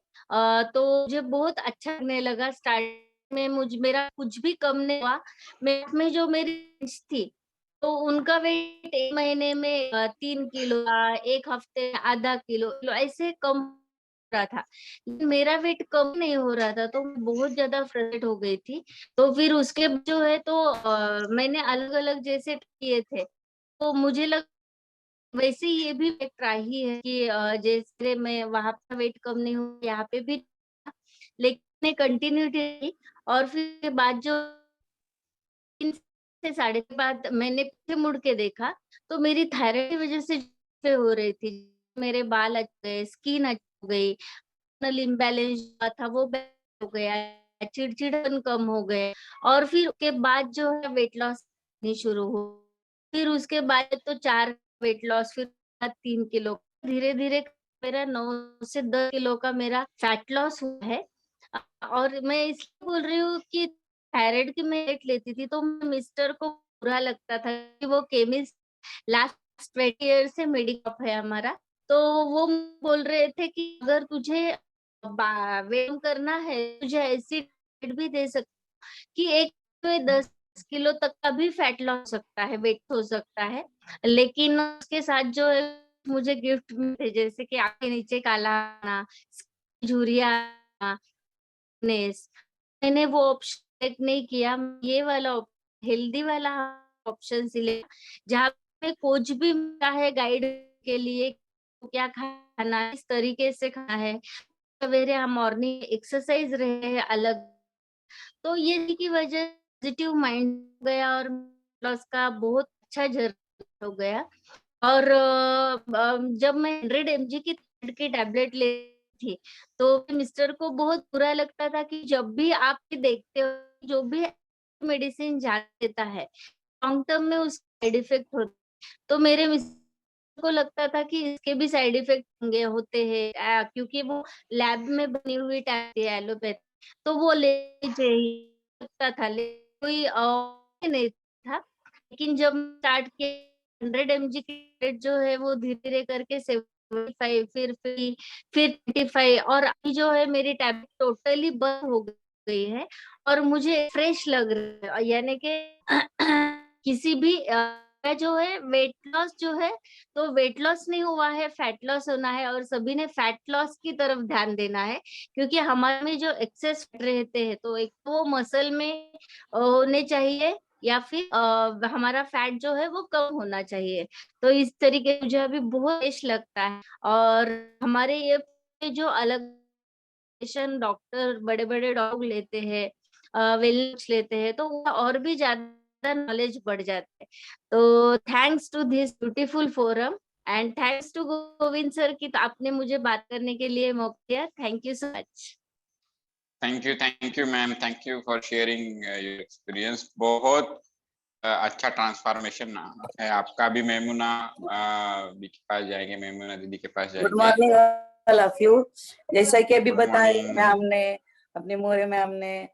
[SPEAKER 4] तो मुझे बहुत अच्छा लगने लगा। स्टार्ट में मेरा कुछ भी कम नहीं हुआ। में जो मेरी फ्रेंड्स थी तो उनका वेट 1 महीने में 3 किलो, 1 हफ्ते में आधा किलो ऐसे कम हो रहा था। लेकिन मेरा वेट कम नहीं हो रहा था, तो मैं बहुत ज्यादा फ्रस्ट्रेट हो गई थी। तो फिर उसके जो है तो मैंने अलग-अलग जैसे किए थे। तो मुझे लगा वैसे ही ये भी एक ट्राई ही है कि जैसे मैं वहाँ पे वेट कम नहीं हुआ, यहाँ पे भी, लेकिन कंटिन्यूटी रही। और फिर बाद जो 3 से साढ़े के बाद मैंने पीछे मुड़ के देखा, तो मेरी थायराइड की वजह से चीज़ें हो रही थी। मेरे बाल अच्छे गए, स्किन अच्छी हो गई, hormonal इम्बैलेंस हुआ था वो बैलेंस हो गया, चिड़चिड़ापन कम हो गए और फिर उसके बाद जो है वेट लॉस नहीं शुरू हुआ। फिर उसके बाद तो 4 वेट लॉस, फिर 3 किलो, धीरे-धीरे मेरा 9 से 10 किलो का मेरा फैट लॉस हुआ है। और मैं इसलिए बोल रही हूँ कि थायराइड की मैं लेट लेती थी तो मिस्टर को बुरा लगता था कि वो केमिस्ट लास्ट 20 ईयर से मेडिकल है हमारा। तो वो बोल रहे थे कि अगर तुझे व्यायाम करना है, तुझे ऐसी डाइट भी दे सकते कि एक में 10 किलो तक का भी फैट लॉस हो सकता है, वेट हो सकता है। लेकिन उसके साथ जो है मुझे गिफ्ट मिलते, जैसे कि आँख के नीचे काला आना, झुर्रियाँ आना, नेस। मैंने वो ऑप्शन सेलेक्ट नहीं किया, ये वाला हेल्दी वाला ऑप्शन सिलेक्ट, जहाँ पे कोच भी मिलता है गाइड के लिए, क्या खाना है, किस तरीके से खाना है। सवेरे हम मॉर्निंग एक्सरसाइज रहे हैं अलग। तो ये की वजह पॉजिटिव माइंड हो गया और लॉस का बहुत अच्छा जर्नी हो गया। और जब मैं 100 mg की टैबलेट लेती थी, तो मिस्टर को बहुत बुरा लगता था कि जब भी आप देखते हो, जो भी मेडिसिन देता है, लॉन्ग टर्म में उसके साइड इफेक्ट होते, तो मेरे मिस्टर को लगता था कि इसके भी साइड इफेक्ट होंगे, होते हैं, क्योंकि वो लैब में बनी हुई टैबलेट है एलोपैथी, तो वो ले चाहिए लगता था, कोई नहीं था। लेकिन जब स्टार्ट किया 100 mg की टैबलेट जो है वो धीरे-धीरे करके 75, फिर 25 और अभी जो है मेरी टैबलेट टोटली बंद हो गई है और मुझे फ्रेश लग रहा है। यानी कि किसी भी जो है वेट लॉस जो है, तो वेट लॉस नहीं हुआ है, फैट लॉस होना है और सभी ने फैट लॉस की तरफ ध्यान देना है, क्योंकि हमारे में जो एक्सेस फैट रहते हैं तो एक तो वो मसल में होने चाहिए या फिर हमारा फैट जो है वो कम होना चाहिए। तो इस तरीके से मुझे अभी बहुत फ्रेश लगता है। और हमारे ये जो अलग डॉक्टर बड़े-बड़े डॉग लेते हैं, वेलनेस लेते हैं, तो वो और भी ज़्यादा नॉलेज बढ़ जाता है। तो thanks to this beautiful forum and thanks to Govind sir कि आपने मुझे बात करने के लिए मौका दिया। Thank you so much.
[SPEAKER 1] Thank you ma'am, thank you for sharing your experience. बहुत अच्छा ट्रांसफॉर्मेशन है आपका भी। मेमुना भी के पास जाएंगे, मेमुना दीदी के पास
[SPEAKER 5] गुड
[SPEAKER 1] जाएंगे।
[SPEAKER 5] Morning all of you. जैसा कि अभी
[SPEAKER 1] Good
[SPEAKER 5] बताया
[SPEAKER 1] morning.
[SPEAKER 5] मैम ने, अपने मोरे मैम ने,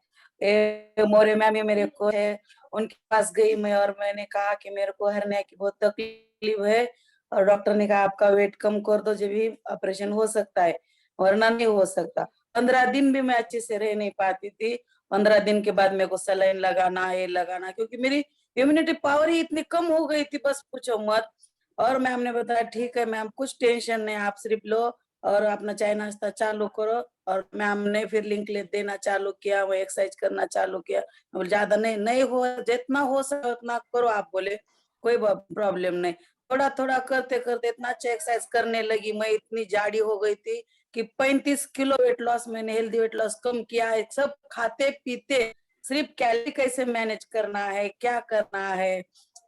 [SPEAKER 5] मोरे मैम ये मेरे को है, उनके पास गई मैं और मैंने कहा कि मेरे को हरने की बहुत तकलीफ है और डॉक्टर ने कहा आपका वेट कम कर दो, जब भी ऑपरेशन हो सकता है, वरना नहीं हो सकता। 15 दिन भी मैं अच्छे से रह नहीं पाती थी। 15 दिन के बाद मेरे को सलाइन लगाना, ये लगाना, क्योंकि मेरी इम्यूनिटी पावर ही इतनी कम हो गई थी, बस पूछो मत। और मैम ने बताया ठीक है मैम, कुछ टेंशन नहीं, आप सिर्फ लो और अपना चाय नाश्ता चालू करो। और मैम ने फिर लिंक ले देना चालू किया, वो एक्सरसाइज करना चालू किया। बोले ज्यादा नहीं हो, जितना हो सके उतना करो। आप बोले कोई प्रॉब्लम नहीं। थोड़ा थोड़ा करते करते इतना अच्छा एक्सरसाइज करने लगी, मैं इतनी जाड़ी हो गई थी कि 35 किलो वेट लॉस, मैंने हेल्दी वेट लॉस कम किया है। सब खाते पीते सिर्फ कैलोरी कैसे मैनेज करना है, क्या करना है,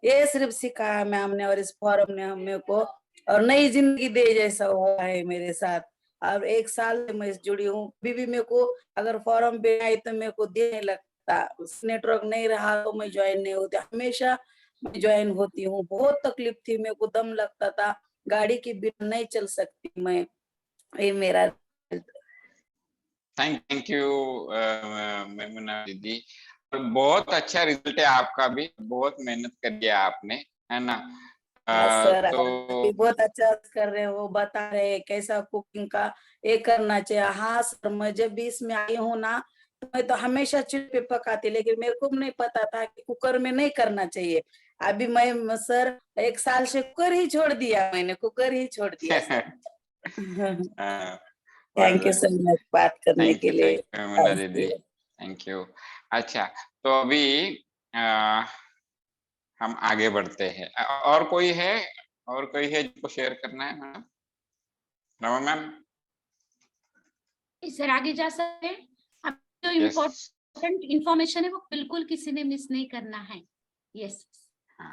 [SPEAKER 5] ये सिर्फ सिखाया मैम ने और इस फॉरम ने हमें को। और नई जिंदगी दे जैसा हुआ है मेरे साथ। अब 1 साल से मैं जुड़ी हूँ। अभी भी मेरे को अगर फॉर्म पे आई तो मेरे को देने लगता, नेटवर्क नहीं रहा तो मैं ज्वाइन नहीं होती, हमेशा मैं ज्वाइन होती हूँ। बहुत तकलीफ थी, मेरे को दम लगता था, गाड़ी के बिना नहीं चल सकती मैं। ये मेरा
[SPEAKER 1] थैंक यू मेमुना दीदी। और बहुत अच्छा रिजल्ट है आपका भी, बहुत मेहनत करी है आपने, है ना।
[SPEAKER 5] सर
[SPEAKER 1] तो
[SPEAKER 5] आप बहुत अच्छा कर रहे हो, बता रहे हैं कैसा कुकिंग का ये करना चाहिए। हाँ सर, मैं जब भी इसमें आई हूँ ना, तो मैं तो हमेशा चूल्हे पे पकाती, लेकिन मेरे को नहीं पता था कि कुकर में नहीं करना चाहिए। अभी मैं सर 1 साल से कुकर ही छोड़ दिया, मैंने कुकर ही छोड़ दिया sir. Thank you sir much बात करने के लिए।
[SPEAKER 1] थैंक यू मेमुना दीदी, थैंक यू। अच्छा, तो अभी हम आगे बढ़ते हैं। और कोई है, और कोई है जिसको शेयर करना है मैडम? रमा मैम?
[SPEAKER 2] सर आगे जा सकते हैं। अब जो
[SPEAKER 1] यस।
[SPEAKER 2] इम्पोर्टेंट इंफॉर्मेशन है वो बिल्कुल किसी ने मिस नहीं करना है। Yes,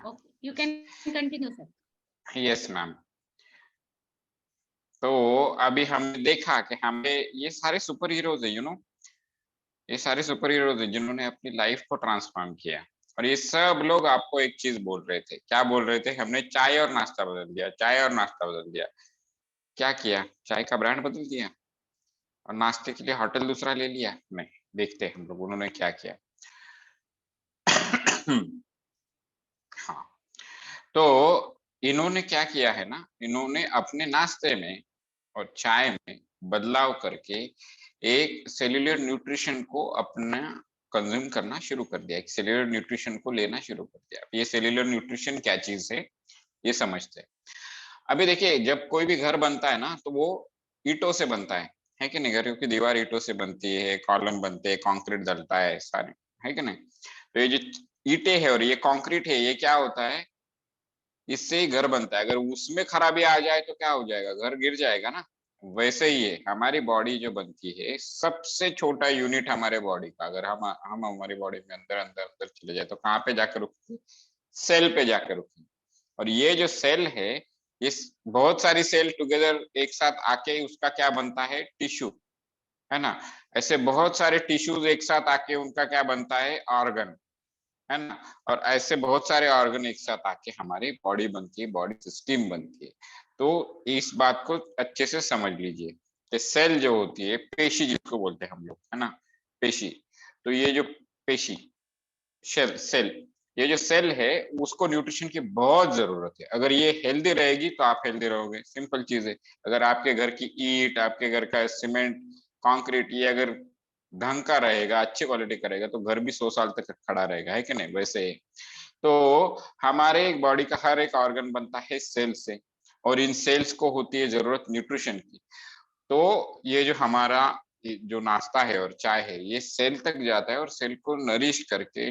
[SPEAKER 2] okay, you can continue sir.
[SPEAKER 1] Yes ma'am. तो अभी हमने देखा कि हमें ये सारे सुपर हीरोज है, ये सारे सुपर हीरोज है जिन्होंने अपनी लाइफ को ट्रांसफॉर्म किया। और ये सब लोग आपको एक चीज बोल रहे थे, क्या बोल रहे थे? हमने चाय और नाश्ता बदल दिया, चाय और नाश्ता बदल दिया। क्या किया? चाय का ब्रांड बदल दिया और नाश्ते के लिए होटल दूसरा ले लिया? नहीं, देखते हैं हम लोग उन्होंने क्या किया। हाँ, तो इन्होंने क्या किया है ना, इन्होंने अपने नाश्ते में और चाय में बदलाव करके एक सेल्युलर न्यूट्रिशन को अपना कंज्यूम करना शुरू कर दिया, एक सेल्युलर न्यूट्रिशन को लेना शुरू कर दिया। ये सेल्युलर न्यूट्रिशन क्या चीज है, ये समझते हैं। अभी देखिए, जब कोई भी घर बनता है ना, तो वो ईंटों से बनता है कि नहीं? घरों की दीवार ईंटों से बनती है, कॉलम बनते हैं, कंक्रीट डलता है सारे, है कि नहीं? तो ये जो ईंटें है और ये कंक्रीट है, ये क्या होता है? इससे ही घर बनता है। अगर उसमें खराबी आ जाए तो क्या हो जाएगा? घर गिर जाएगा ना। वैसे ही है हमारी बॉडी जो बनती है, सबसे छोटा यूनिट हमारे बॉडी का, अगर हम हमारी बॉडी में अंदर अंदर अंदर चले जाए तो कहाँ पे जाकर रुकती? सेल पे जाकर रुकती। और ये जो सेल है, ये बहुत सारी सेल टुगेदर एक साथ आके उसका क्या बनता है? टिश्यू, है ना। ऐसे बहुत सारे टिश्यूज एक साथ आके उनका क्या बनता है? ऑर्गन, है ना। और ऐसे बहुत सारे ऑर्गन एक साथ आके हमारी बॉडी बनती है, बॉडी सिस्टम बनती है। तो इस बात को अच्छे से समझ लीजिए कि सेल जो होती है, पेशी जिसको बोलते हैं हम लोग, है ना, पेशी। तो ये जो पेशी, सेल, ये जो सेल है, उसको न्यूट्रिशन की बहुत जरूरत है। अगर ये हेल्दी रहेगी तो आप हेल्दी रहोगे, सिंपल चीज है। अगर आपके घर की ईंट, आपके घर का सीमेंट, कंक्रीट, ये अगर ढंग का रहेगा, अच्छी क्वालिटी का रहेगा, तो घर भी 100 साल तक खड़ा रहेगा, है कि नहीं? वैसे तो हमारे बॉडी का हर एक ऑर्गन बनता है सेल से, और इन सेल्स को होती है जरूरत न्यूट्रिशन की। तो ये जो हमारा जो नाश्ता है और चाय है, ये सेल तक जाता है और सेल को नरिश करके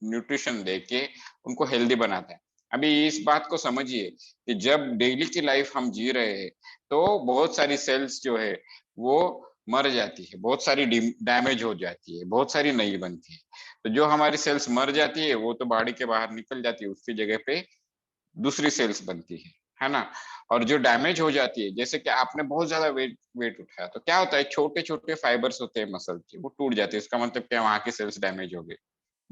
[SPEAKER 1] न्यूट्रिशन देके उनको हेल्दी बनाता है। अभी इस बात को समझिए कि जब डेली की लाइफ हम जी रहे हैं, तो बहुत सारी सेल्स जो है वो मर जाती है, बहुत सारी डैमेज हो जाती है, बहुत सारी नहीं बनती है। तो जो हमारी सेल्स मर जाती है वो तो बॉडी के बाहर निकल जाती है, उसकी जगह पे दूसरी सेल्स बनती है ना। और जो डैमेज हो जाती है, जैसे कि आपने बहुत ज्यादा वेट वेट उठाया, तो क्या होता है? छोटे छोटे फाइबर्स होते हैं मसल के, वो टूट जाते हैं। इसका मतलब क्या? वहां की सेल्स डैमेज हो गई,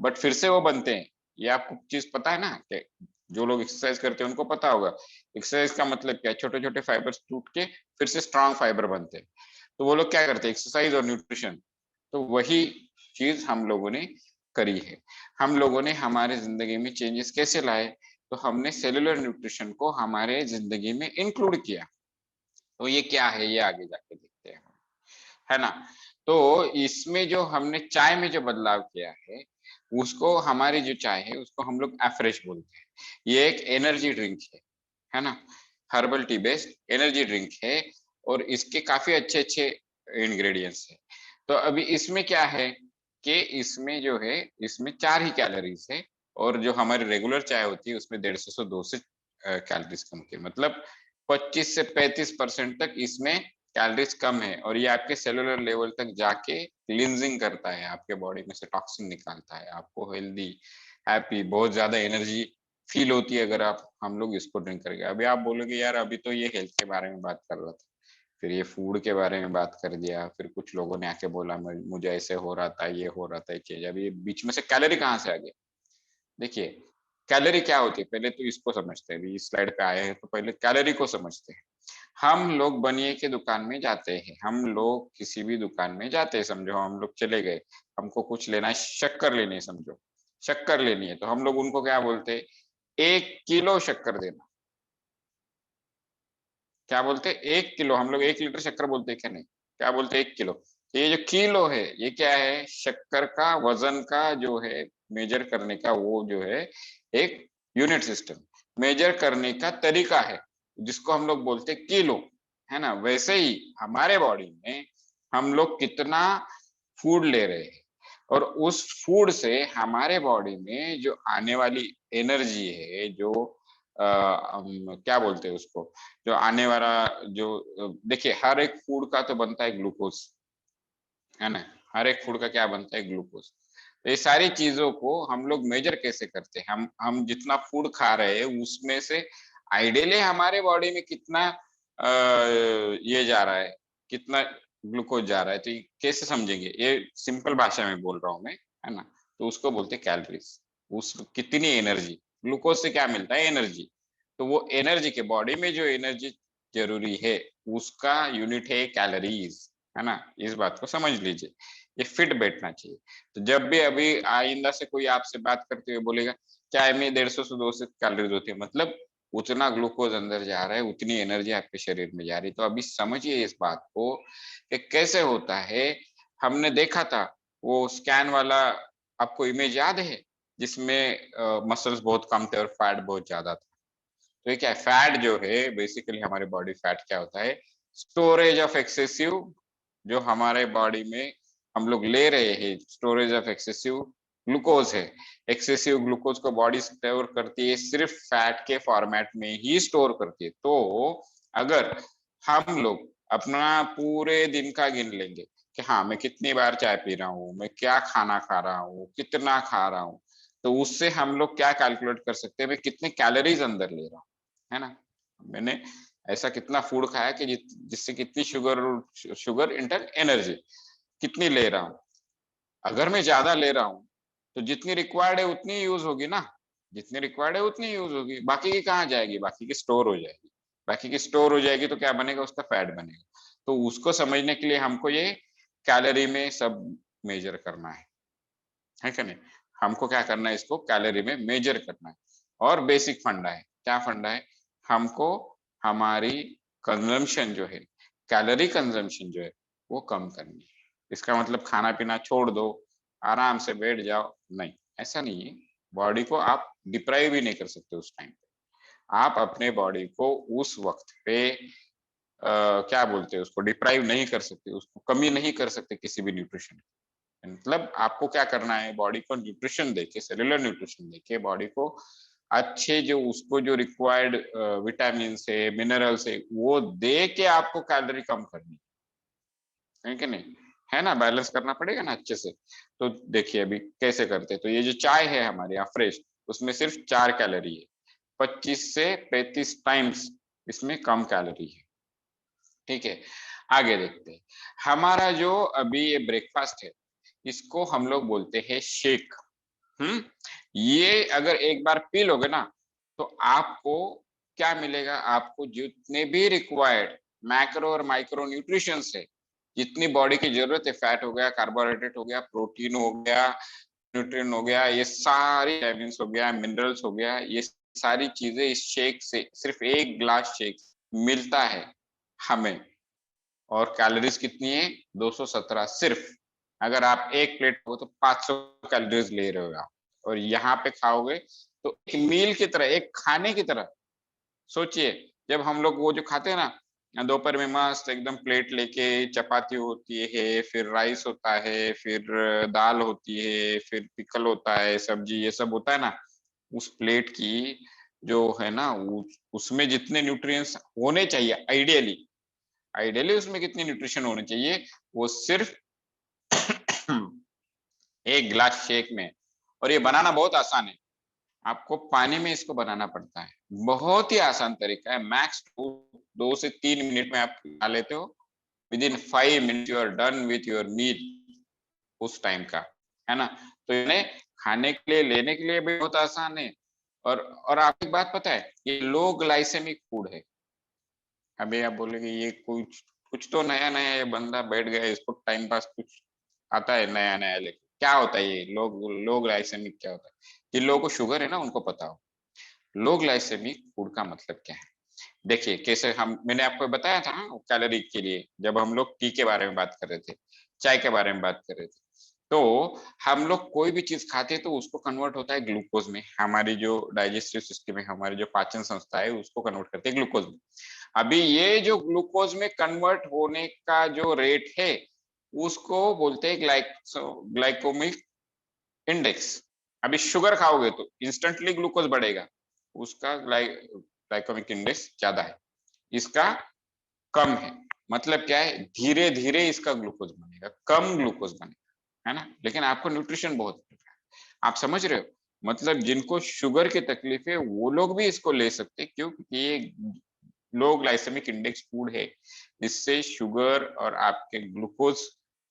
[SPEAKER 1] बट फिर से वो बनते हैं। ये आपको चीज पता है ना, कि जो लोग एक्सरसाइज करते हैं उनको पता होगा, एक्सरसाइज का मतलब क्या है? छोटे छोटे फाइबर्स टूट के फिर से स्ट्रांग फाइबर बनते हैं। तो वो लोग क्या करते हैं? एक्सरसाइज और न्यूट्रिशन। तो वही चीज हम लोगों ने करी है। हम लोगों ने हमारे जिंदगी में चेंजेस कैसे लाए? तो हमने सेलुलर न्यूट्रिशन को हमारे जिंदगी में इंक्लूड किया। तो ये क्या है, ये आगे जाके देखते हैं, है ना। तो इसमें जो हमने चाय में जो बदलाव किया है, उसको, हमारी जो चाय है उसको हम लोग एफ्रेश बोलते हैं। ये एक एनर्जी ड्रिंक है ना, herbal tea based energy drink है, और इसके काफी अच्छे अच्छे इंग्रेडिएंट्स है। तो अभी इसमें क्या है कि इसमें जो है, इसमें 4 ही कैलोरीज है, और जो हमारी रेगुलर चाय होती है उसमें 150 से 200 कैलोरीज कम के, मतलब 25 से 35% तक इसमें कैलोरीज कम है, और ये आपके सेलुलर लेवल तक जाके क्लींजिंग करता है, आपके बॉडी में से टॉक्सिन निकालता है, आपको हेल्दी, हैप्पी, बहुत ज्यादा एनर्जी फील होती है अगर आप, हम लोग इसको ड्रिंक करेंगे। अभी आप बोलोगे यार अभी तो ये हेल्थ के बारे में बात कर रहा था, फिर ये फूड के बारे में बात कर दिया, फिर कुछ लोगों ने आके बोला मुझे ऐसे हो रहा था, ये हो रहा था, ये चीज, अभी बीच में से कैलोरी कहाँ से आ गया। देखिए कैलोरी क्या होती है, पहले तो इसको समझते हैं, अभी इस स्लाइड पे आए हैं तो पहले कैलोरी को समझते हैं। हम लोग बनिए के दुकान में जाते हैं, हम लोग किसी भी दुकान में जाते हैं, समझो हम लोग चले गए, हमको कुछ लेना है, शक्कर लेनी है, समझो शक्कर लेनी है, तो हम लोग उनको क्या बोलते हैं, 1 किलो शक्कर देना। क्या बोलते हैं, 1 किलो, हम लोग 1 लीटर शक्कर बोलते हैं क्या, नहीं, क्या बोलते हैं, 1 किलो। ये जो किलो है ये क्या है, शक्कर का वजन का जो है मेजर करने का, वो जो है एक यूनिट सिस्टम, मेजर करने का तरीका है, जिसको हम लोग बोलते हैं किलो, है ना। वैसे ही हमारे बॉडी में हम लोग कितना फूड ले रहे हैं, और उस फूड से हमारे बॉडी में जो आने वाली एनर्जी है, जो क्या बोलते हैं उसको, जो आने वाला, जो देखिए हर एक फूड का तो बनता है ग्लूकोज, है ना, हर एक फूड का क्या बनता है, ग्लूकोज। तो ये सारी चीजों को हम लोग मेजर कैसे करते हैं, हम जितना फूड खा रहे हैं उसमें से आइडियली हमारे बॉडी में कितना ये जा रहा है, कितना ग्लूकोज जा रहा है, तो ये कैसे समझेंगे, ये सिंपल भाषा में बोल रहा हूँ मैं, है ना। तो उसको बोलते हैं कैलोरीज, उस कितनी एनर्जी, ग्लूकोज से क्या मिलता है, एनर्जी। तो वो एनर्जी के, बॉडी में जो एनर्जी जरूरी है उसका यूनिट है कैलोरीज, है ना। इस बात को समझ लीजिए, ये फिट बैठना चाहिए। तो जब भी अभी आइंदा से कोई आपसे बात करते हुए बोलेगा चाय में 150 से 200 कैलोरीज होती है, मतलब उतना ग्लूकोज अंदर जा रहा है, उतनी एनर्जी आपके शरीर में जा रही है। तो अभी समझिए इस बात को कि कैसे होता है। हमने देखा था वो स्कैन वाला, आपको इमेज याद है, जिसमें मसल्स बहुत कम थे और फैट बहुत ज्यादा था। तो ये क्या है, फैट जो है बेसिकली हमारे बॉडी फैट क्या होता है, स्टोरेज ऑफ एक्सेसिव, जो हमारे बॉडी में हम लोग ले रहे हैं, स्टोरेज ऑफ एक्सेसिव ग्लूकोज है। एक्सेसिव ग्लूकोज को बॉडी स्टोर करती है, सिर्फ फैट के फॉर्मेट में ही स्टोर करती है। तो अगर हम लोग अपना पूरे दिन का गिन लेंगे कि हाँ मैं कितनी बार चाय पी रहा हूँ, मैं क्या खाना खा रहा हूँ, कितना खा रहा हूँ, तो उससे हम लोग क्या कैलकुलेट कर सकते हैं, मैं कितने कैलोरीज अंदर ले रहा हूँ, है ना। मैंने ऐसा कितना फूड खाया कि जिससे कितनी शुगर इंटर एनर्जी कितनी ले रहा हूँ। अगर मैं ज्यादा ले रहा हूँ तो जितनी रिक्वायर्ड है उतनी यूज होगी ना, जितनी रिक्वायर्ड है उतनी यूज होगी, बाकी की कहाँ जाएगी, बाकी की स्टोर हो जाएगी, बाकी की स्टोर हो जाएगी तो क्या बनेगा, उसका फैट बनेगा। तो उसको समझने के लिए हमको ये कैलोरी में सब मेजर करना है क्या नहीं, हमको क्या करना है, इसको कैलोरी में मेजर करना है। और बेसिक फंडा है, क्या फंडा है, हमको हमारी कंजम्पशन जो है, कैलोरी कंजम्पशन जो है वो कम करनी है। इसका मतलब खाना पीना छोड़ दो, आराम से बैठ जाओ, नहीं, ऐसा नहीं है। बॉडी को आप डिप्राइव भी नहीं कर सकते उस टाइम पे। आप अपने बॉडी को उस वक्त पे क्या बोलते हैं उसको, डिप्राइव नहीं कर सकते, उसको कमी नहीं कर सकते किसी भी न्यूट्रिशन की। मतलब आपको क्या करना है, बॉडी को न्यूट्रिशन देके, सेलुलर न्यूट्रिशन देके, बॉडी को अच्छे जो उसको जो रिक्वायर्ड विटामिन है, मिनरल्स है, वो दे के आपको कैलोरी कम करनी है कि नहीं, है ना। बैलेंस करना पड़ेगा ना अच्छे से। तो देखिए अभी कैसे करते हैं। तो ये जो चाय है हमारे यहाँ फ्रेश, उसमें सिर्फ 4 कैलोरी है, 25 से 35 टाइम्स इसमें कम कैलोरी है, ठीक है। आगे देखते हैं, हमारा जो अभी ये ब्रेकफास्ट है, इसको हम लोग बोलते हैं शेक। ये अगर एक बार पी लोगे ना, तो आपको क्या मिलेगा, आपको जितने भी रिक्वायर्ड मैक्रो और माइक्रो न्यूट्रिशन है, जितनी बॉडी की जरूरत है, फैट हो गया, कार्बोहाइड्रेट हो गया, प्रोटीन हो गया, न्यूट्रिएंट हो गया, ये सारी विटामिन हो गया, मिनरल्स हो गया, ये सारी चीजें इस शेक से, सिर्फ एक ग्लास शेक मिलता है हमें। और कैलोरीज कितनी है? 217 सिर्फ। अगर आप एक प्लेट हो तो 500 कैलोरीज ले रहे हो आप, और यहाँ पे खाओगे तो एक मील की तरह, एक खाने की तरह सोचिए। जब हम लोग वो जो खाते हैं ना दोपहर में, मस्त एकदम प्लेट लेके, चपाती होती है, फिर राइस होता है, फिर दाल होती है, फिर पिकल होता है, सब्जी, ये सब होता है ना, उस प्लेट की जो है ना, उसमें जितने न्यूट्रिएंट्स होने चाहिए आइडियली उसमें कितनी न्यूट्रिशन होनी चाहिए, वो सिर्फ एक ग्लास शेक में। और ये बनाना बहुत आसान है, आपको पानी में इसको बनाना पड़ता है, बहुत ही आसान तरीका है। मैक्स 2 से 3 मिनट में आप खा लेते हो, within 5 minute you are done with your meal उस टाइम का, है ना। तो इन्हें खाने के लिए, लेने के लिए भी बहुत आसान है। और आपको एक बात पता है, ये लो ग्लाइसेमिक फूड है। अभी आप बोलेंगे ये कुछ कुछ तो नया नया ये बंदा बैठ गया, इसको टाइम पास कुछ आता है नया नया, लेकिन क्या होता है ये लो ग्लाइसेमिक क्या होता है? जिन लोगों को शुगर है ना उनको पता हो लो ग्लाइसेमिक फूड का मतलब क्या है। देखिए कैसे, हम मैंने आपको बताया था ना कैलोरी के लिए, जब हम लोग टी के बारे में बात कर रहे थे, चाय के बारे में बात कर रहे थे, तो हम लोग कोई भी चीज खाते हैं तो उसको कन्वर्ट होता है ग्लूकोज में। हमारी जो डाइजेस्टिव सिस्टम है, हमारी जो पाचन संस्था है, उसको कन्वर्ट करते हैं ग्लूकोज में। अभी ये जो ग्लूकोज में कन्वर्ट होने का जो रेट है, उसको बोलते हैं ग्लाइकोमिक इंडेक्स। अभी शुगर खाओगे तो इंस्टेंटली ग्लूकोज बढ़ेगा, उसका ग्लाइकोमिक इंडेक्स ज्यादा है, इसका कम है। मतलब क्या है, धीरे धीरे इसका ग्लूकोज बनेगा, कम ग्लूकोज बनेगा, है ना। लेकिन आपको न्यूट्रिशन बहुत मिल रहा है, आप समझ रहे हो। मतलब जिनको शुगर की तकलीफ है वो लोग भी इसको ले सकते हैं, क्यों? क्योंकि ये लो ग्लाइसेमिक इंडेक्स फूड है, जिससे शुगर और आपके ग्लूकोज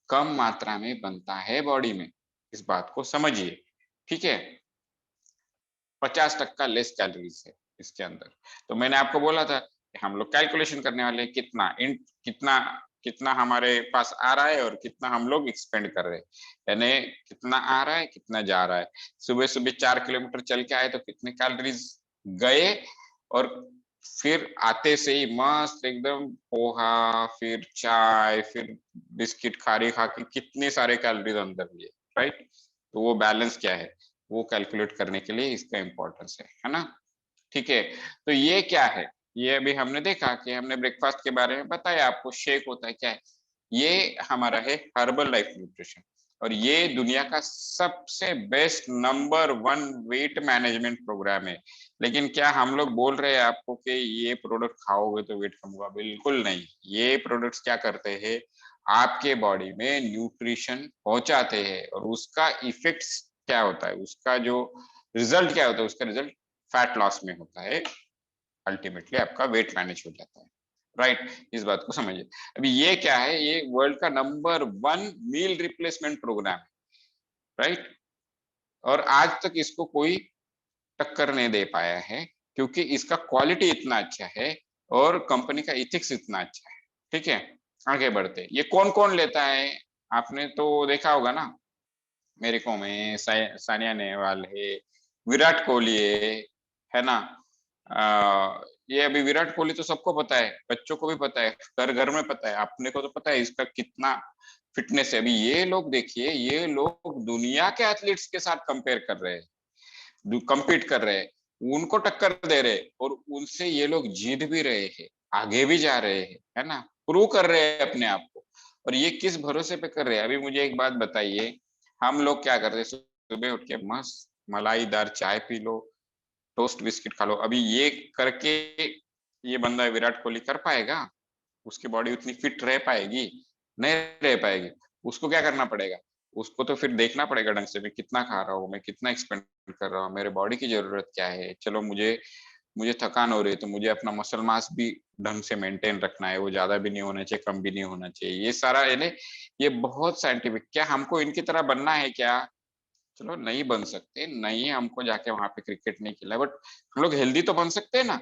[SPEAKER 1] कम मात्रा में बनता है बॉडी में। इस बात को समझिए, ठीक है। 50% लेस कैलोरीज है इसके अंदर। तो मैंने आपको बोला था कि हम लोग कैलकुलेशन करने वाले हैं, कितना कितना हमारे पास आ रहा है और कितना हम लोग एक्सपेंड कर रहे हैं, यानी कितना आ रहा है कितना जा रहा है। सुबह सुबह 4 किलोमीटर चल के आए तो कितने कैलोरीज गए, और फिर आते से ही मस्त एकदम पोहा, फिर चाय, फिर बिस्किट खारी खा के कितने सारे कैलोरीज अंदर लिए, राइट। तो वो बैलेंस क्या है, वो कैलकुलेट करने के लिए इसका इंपॉर्टेंस है ना। ठीक है, तो ये क्या है, ये अभी हमने देखा कि हमने ब्रेकफास्ट के बारे में बताया आपको, शेक होता है क्या है, ये हमारा है हर्बल लाइफ न्यूट्रिशन, और ये दुनिया का सबसे best number 1 weight management programme है। लेकिन क्या हम लोग बोल रहे हैं आपको कि ये प्रोडक्ट खाओगे तो वेट कम होगा? बिल्कुल नहीं। ये प्रोडक्ट्स क्या करते हैं, आपके बॉडी में न्यूट्रिशन पहुंचाते हैं, और उसका इफेक्ट्स क्या होता है, उसका जो रिजल्ट क्या होता है, उसका रिजल्ट फैट लॉस में होता है, अल्टीमेटली आपका वेट मैनेज हो जाता है, राइट। इस बात को समझिए। अभी ये क्या है, ये वर्ल्ड का नंबर 1 मील रिप्लेसमेंट प्रोग्राम है, राइट। और आज तक इसको कोई टक्कर नहीं दे पाया है, क्योंकि इसका क्वालिटी इतना अच्छा है और कंपनी का इथिक्स इतना अच्छा है। ठीक है, आगे बढ़ते। ये कौन कौन लेता है, आपने तो देखा होगा ना, मेरे को में सानिया नेहवाल है, विराट कोहली है ना। ये अभी विराट कोहली तो सबको पता है, बच्चों को भी पता है, घर घर में पता है, अपने को तो पता है इसका कितना फिटनेस है। अभी ये लोग देखिए, ये लोग दुनिया के एथलीट्स के साथ कंपेयर कर रहे हैं, compete कर रहे हैं, उनको टक्कर दे रहे हैं, और उनसे ये लोग जीत भी रहे हैं, आगे भी जा रहे हैं, है ना, प्रूव कर रहे हैं अपने आप को। और ये किस भरोसे पे कर रहे हैं? अभी मुझे एक बात बताइए, हम लोग क्या करते हैं, सुबह उठ के मस्त मलाईदार चाय पी लो, टोस्ट बिस्किट खा लो। अभी ये करके ये बंदा विराट कोहली कर पाएगा? उसकी बॉडी उतनी फिट रह पाएगी? नहीं रह पाएगी। उसको क्या करना पड़ेगा, उसको तो फिर देखना पड़ेगा ढंग से, मैं कितना खा रहा हूँ, मैं कितना एक्सपेंड कर रहा हूँ, मेरे बॉडी की जरूरत क्या है। चलो मुझे मुझे थकान हो रही है तो मुझे अपना मसल मास भी ढंग से मेंटेन रखना है, वो ज्यादा भी नहीं होना चाहिए, कम भी नहीं होना चाहिए। ये सारा यानी ये बहुत साइंटिफिक। क्या हमको इनकी तरह बनना है क्या? चलो नहीं बन सकते, नहीं हमको जाके वहां पे क्रिकेट नहीं खेला, बट हम लोग हेल्दी तो बन सकते हैं ना,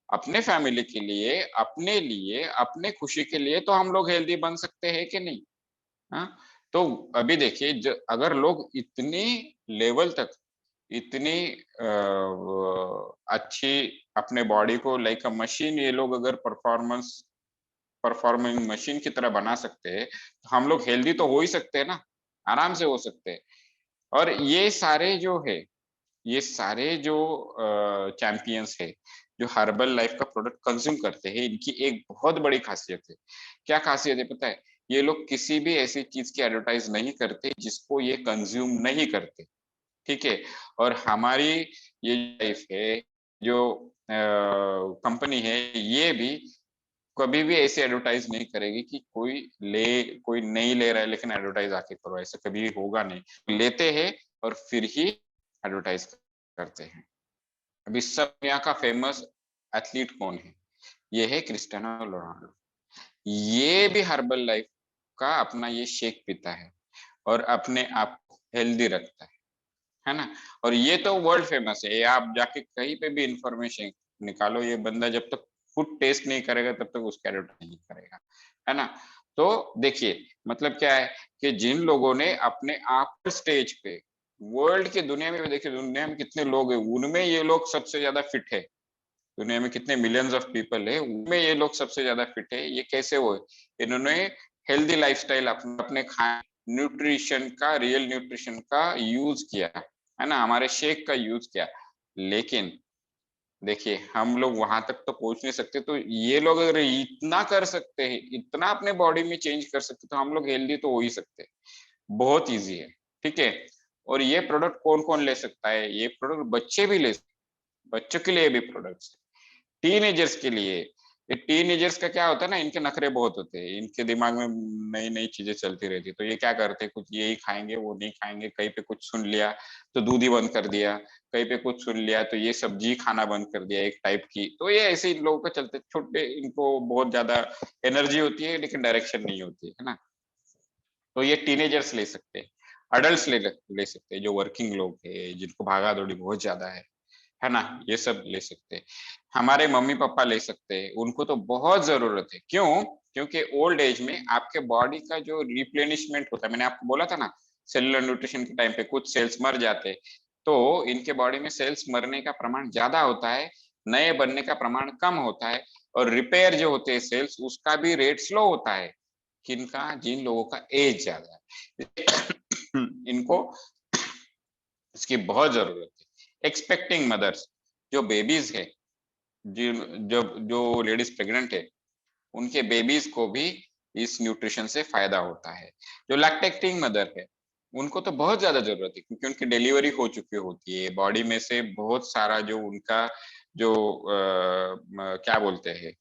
[SPEAKER 1] अपने फैमिली के लिए, अपने लिए, अपने खुशी के लिए तो हम लोग हेल्दी बन सकते हैं कि नहीं? हाँ, तो अभी देखिए, अगर लोग इतने लेवल तक इतनी अच्छी अपने बॉडी को लाइक अ मशीन, ये लोग अगर परफॉर्मिंग मशीन की तरह बना सकते हैं, तो हम लोग हेल्दी तो हो ही सकते हैं ना, आराम से हो सकते हैं। और ये सारे जो चैंपियंस है, जो हर्बल लाइफ का प्रोडक्ट कंज्यूम करते हैं, इनकी एक बहुत बड़ी खासियत है। क्या खासियत है पता है? ये लोग किसी भी ऐसी चीज की एडवर्टाइज नहीं करते जिसको ये कंज्यूम नहीं करते, ठीक है? और हमारी ये लाइफ है, जो कंपनी है, ये भी कभी भी ऐसी एडवर्टाइज नहीं करेगी कि कोई नहीं ले रहा है लेकिन एडवर्टाइज आके करो, ऐसा कभी होगा नहीं। लेते हैं और फिर ही एडवर्टाइज करते हैं। अभी सब दुनिया का फेमस एथलीट कौन है? ये है क्रिस्टियानो रोनाल्डो। ये भी हर्बल लाइफ का अपना ये शेक पीता है और अपने आप को हेल्दी रखता है ना? और ये तो वर्ल्ड फेमस है, ये आप जाके कहीं पे भी इंफॉर्मेशन निकालो, ये बंदा जब तक फूड टेस्ट नहीं करेगा तब तक उसका एडवर्टाइज नहीं करेगा, है ना? तो देखिए मतलब क्या है कि जिन लोगों ने अपने आप स्टेज पे वर्ल्ड की दुनिया में, देखिए दुनिया में कितने लोग हैं, उनमें ये लोग सबसे ज्यादा फिट है। दुनिया में कितने मिलियंस ऑफ पीपल है, उनमें ये लोग सबसे ज्यादा फिट है। ये कैसे हुए? इन्होंने हेल्दी लाइफस्टाइल अपने खाने, न्यूट्रिशन का, रियल न्यूट्रिशन का यूज किया, है ना? हमारे शेक का यूज किया। लेकिन देखिए हम लोग वहां तक तो पहुंच नहीं सकते, तो ये लोग अगर इतना कर सकते हैं, इतना अपने बॉडी में चेंज कर सकते, तो हम लोग हेल्दी तो हो ही सकते हैं। बहुत इजी है, ठीक है? और ये प्रोडक्ट कौन कौन ले सकता है? ये प्रोडक्ट बच्चे भी ले सकते हैं, बच्चों के लिए भी प्रोडक्ट्स, टीनेजर्स के लिए। ये टीनेजर्स का क्या होता है ना, इनके नखरे बहुत होते हैं, इनके दिमाग में नई नई चीजें चलती रहती है, तो ये क्या करते हैं, कुछ यही खाएंगे वो नहीं खाएंगे, कहीं पे कुछ सुन लिया तो दूध ही बंद कर दिया, कहीं पे कुछ सुन लिया तो ये सब्जी खाना बंद कर दिया एक टाइप की। तो ये ऐसे इन लोगों का चलते, छोटे, इनको बहुत ज्यादा एनर्जी होती है लेकिन डायरेक्शन नहीं होती है ना? तो ये टीनेजर्स ले सकते हैं, अडल्ट ले सकते हैं, जो वर्किंग लोग है, जिनको भागा दौड़ी बहुत ज्यादा है ना? ये सब ले सकते हैं। हमारे मम्मी पापा ले सकते हैं, उनको तो बहुत जरूरत है। क्यों? क्योंकि ओल्ड एज में आपके बॉडी का जो रिप्लेनिशमेंट होता है, मैंने आपको बोला था ना, सेलुलर न्यूट्रिशन के टाइम पे कुछ सेल्स मर जाते हैं, तो इनके बॉडी में सेल्स मरने का प्रमाण ज्यादा होता है, नए बनने का प्रमाण कम होता है, और रिपेयर जो होते हैं सेल्स, उसका भी रेट स्लो होता है। किनका? जिन लोगों का एज ज्यादा है इनको इसकी बहुत जरूरत है। एक्सपेक्टिंग मदर्स, जो बेबीज है, जो लेडीज प्रेग्नेंट है, उनके बेबीज को भी इस न्यूट्रिशन से फायदा होता है। जो लैक्टेटिंग मदर है, उनको तो बहुत ज्यादा जरूरत है, क्योंकि उनकी डिलीवरी हो चुकी होती है, बॉडी में से बहुत सारा जो उनका जो क्या बोलते हैं,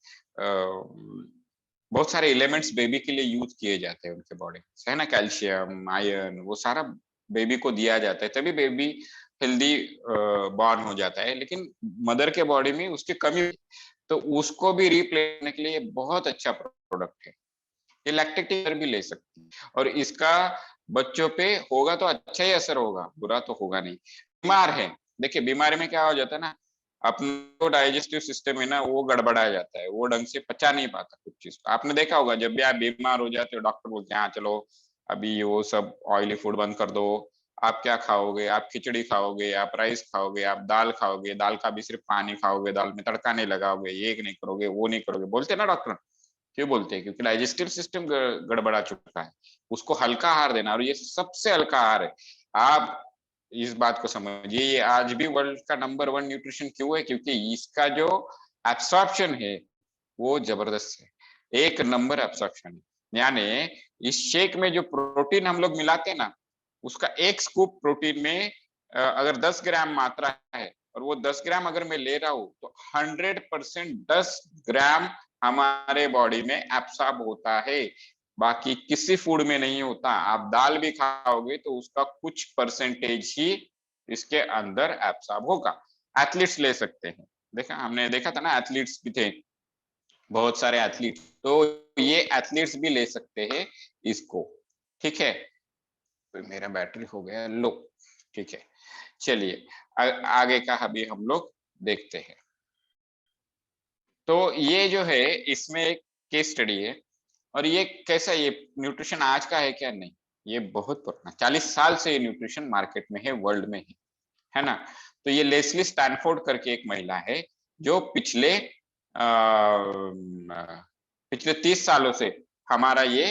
[SPEAKER 1] बहुत सारे एलिमेंट्स बेबी के लिए यूज किए जाते हैं उनके बॉडी में, है ना? कैल्शियम, आयरन, वो सारा बेबी को दिया जाता है, तभी बेबी हेल्दी बॉर्न हो जाता है। लेकिन मदर के बॉडी में उसकी कमी, तो उसको भी रिप्लेस करने के लिए बहुत अच्छा प्रोडक्ट है। ये लैक्टेटिंग मदर भी ले सकती है, और इसका बच्चों पे होगा तो अच्छा ही असर होगा, बुरा तो होगा नहीं। बीमार है, देखिए बीमारी में क्या हो जाता है ना, अपना डाइजेस्टिव सिस्टम है ना, वो गड़बड़ा जाता है, वो ढंग से पचा नहीं पाता कुछ चीज को। आपने देखा होगा जब भी आप बीमार हो जाते हो, डॉक्टर बोलते हैं हाँ चलो अभी वो सब ऑयली फूड बंद कर दो, आप क्या खाओगे? आप खिचड़ी खाओगे, आप राइस खाओगे, आप दाल खाओगे, दाल का भी सिर्फ पानी खाओगे, दाल में तड़का नहीं लगाओगे, ये नहीं करोगे, वो नहीं करोगे, बोलते हैं ना डॉक्टर। क्यों बोलते हैं? क्योंकि डाइजेस्टिव सिस्टम गड़बड़ा चुका है, उसको हल्का आहार देना, और ये सबसे हल्का आहार है। आप इस बात को समझिए, ये आज भी वर्ल्ड का नंबर 1 न्यूट्रिशन क्यों है? क्योंकि इसका जो एब्सॉर्प्शन है वो जबरदस्त है, एक नंबर एब्सॉर्प्शन है। यानी इस शेक में जो प्रोटीन हम लोग मिलाते हैं ना, उसका एक स्कूप प्रोटीन में अगर 10 ग्राम मात्रा है, और वो 10 ग्राम अगर मैं ले रहा हूं, तो 100% 10 ग्राम हमारे बॉडी में एब्सॉर्ब होता है, बाकी किसी फूड में नहीं होता। आप दाल भी खाओगे तो उसका कुछ परसेंटेज ही इसके अंदर एब्सॉर्ब होगा। एथलीट्स ले सकते हैं, हमने देखा था ना, एथलीट्स भी थे, बहुत सारे एथलीट, तो ये एथलीट्स भी ले सकते हैं इसको, ठीक है? तो मेरा बैटरी हो गया लो, ठीक है? चलिए आगे का अभी हम लोग देखते हैं। तो ये जो है, इसमें एक केस स्टडी है, और ये कैसा, ये न्यूट्रिशन आज का है क्या? नहीं, ये बहुत पुराना, 40 साल से ये न्यूट्रिशन मार्केट में है, वर्ल्ड में है, है ना। तो ये लेस्ली स्टैनफोर्ड करके एक महिला है जो पिछले 30 सालों से हमारा ये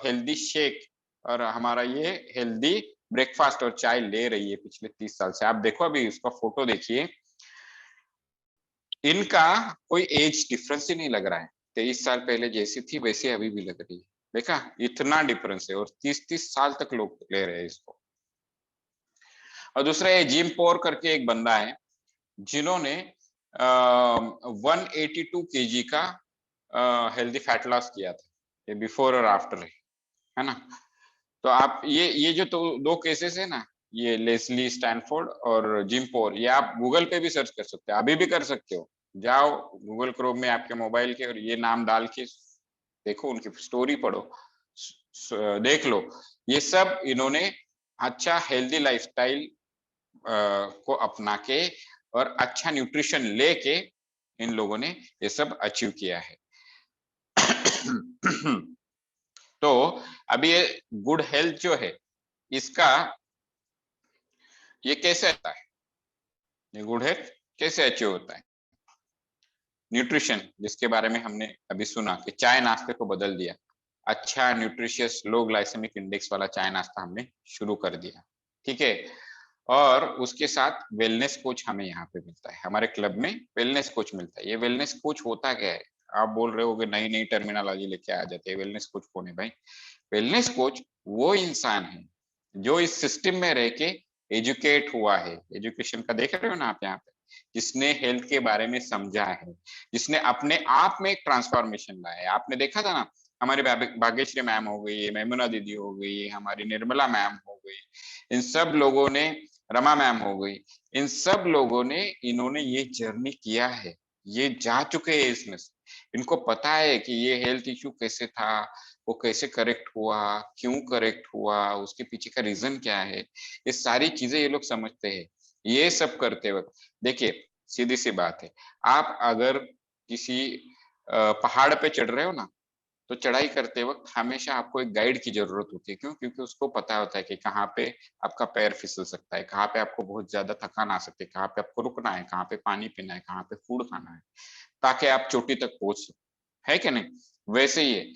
[SPEAKER 1] हेल्दी शेक और हमारा ये हेल्दी ब्रेकफास्ट और चाय ले रही है पिछले 30 साल से। आप देखो अभी उसका फोटो देखिए, इनका कोई एज डिफरेंस ही नहीं लग रहा है। 23 साल पहले जैसी थी वैसे अभी भी लग रही है। देखा, इतना डिफरेंस है और 30-30 साल तक लोग ले रहे हैं इसको। और दूसरा ये जिम पोर करके एक बंदा है जिन्होंने 182 केजी का हेल्दी फैट लॉस किया था। ये बिफोर और आफ्टर है ना। तो आप ये जो तो दो केसेस है ना, ये लेस्ली स्टैनफोर्ड और जिम पोर, ये आप गूगल पे भी सर्च कर सकते हो, अभी भी कर सकते हो। जाओ गूगल क्रोम में आपके मोबाइल के और ये नाम डाल के देखो, उनकी स्टोरी पढ़ो, देख लो। ये सब इन्होंने अच्छा हेल्दी लाइफस्टाइल को अपना के और अच्छा न्यूट्रिशन लेके इन लोगों ने ये सब अचीव किया है। तो अभी ये गुड हेल्थ जो है इसका ये कैसे आता है, ये गुड हेल्थ कैसे अचीव होता है? न्यूट्रिशन, जिसके बारे में हमने अभी सुना कि चाय नाश्ते को बदल दिया, अच्छा न्यूट्रिशियस लो ग्लाइसेमिक इंडेक्स वाला चाय नाश्ता हमने शुरू कर दिया, ठीक है। और उसके साथ वेलनेस कोच हमें यहाँ पे मिलता है, हमारे क्लब में वेलनेस कोच मिलता है। ये वेलनेस कोच होता क्या है? आप बोल रहे हो कि नई नई टर्मिनोलॉजी लेके आ जाते हैं, वेलनेस कोच कौन है भाई? वेलनेस कोच वो इंसान है जो इस सिस्टम में रह के एजुकेट हुआ है, एजुकेशन का देख रहे हो ना आप यहाँ पे, जिसने हेल्थ के बारे में समझा है, जिसने अपने आप में एक ट्रांसफॉर्मेशन लाया है। आपने देखा था ना, हमारे भाग्यश्री मैम हो गई, मैमुना दीदी हो गई, हमारी निर्मला मैम हो गई, इन सब लोगों ने, रमा मैम हो गई, इन सब लोगों ने, इन्होंने ये जर्नी किया है, ये जा चुके हैं इसमें से। इनको पता है कि ये हेल्थ इश्यू कैसे था, वो कैसे करेक्ट हुआ, क्यों करेक्ट हुआ, उसके पीछे का रीजन क्या है, ये सारी चीजें ये लोग समझते हैं। ये सब करते वक्त देखिए, सीधी सी बात है, आप अगर किसी पहाड़ पे चढ़ रहे हो ना, तो चढ़ाई करते वक्त हमेशा आपको एक गाइड की जरूरत होती है। क्यों? क्योंकि उसको पता होता है कि कहाँ पे आपका पैर फिसल सकता है, कहाँ पे आपको बहुत ज्यादा थकान आ सकती है, कहाँ पे आपको रुकना है, कहाँ पे पानी पीना है, कहाँ पे फूड खाना है, ताकि आप चोटी तक पहुंच सको, है कि नहीं? वैसे ही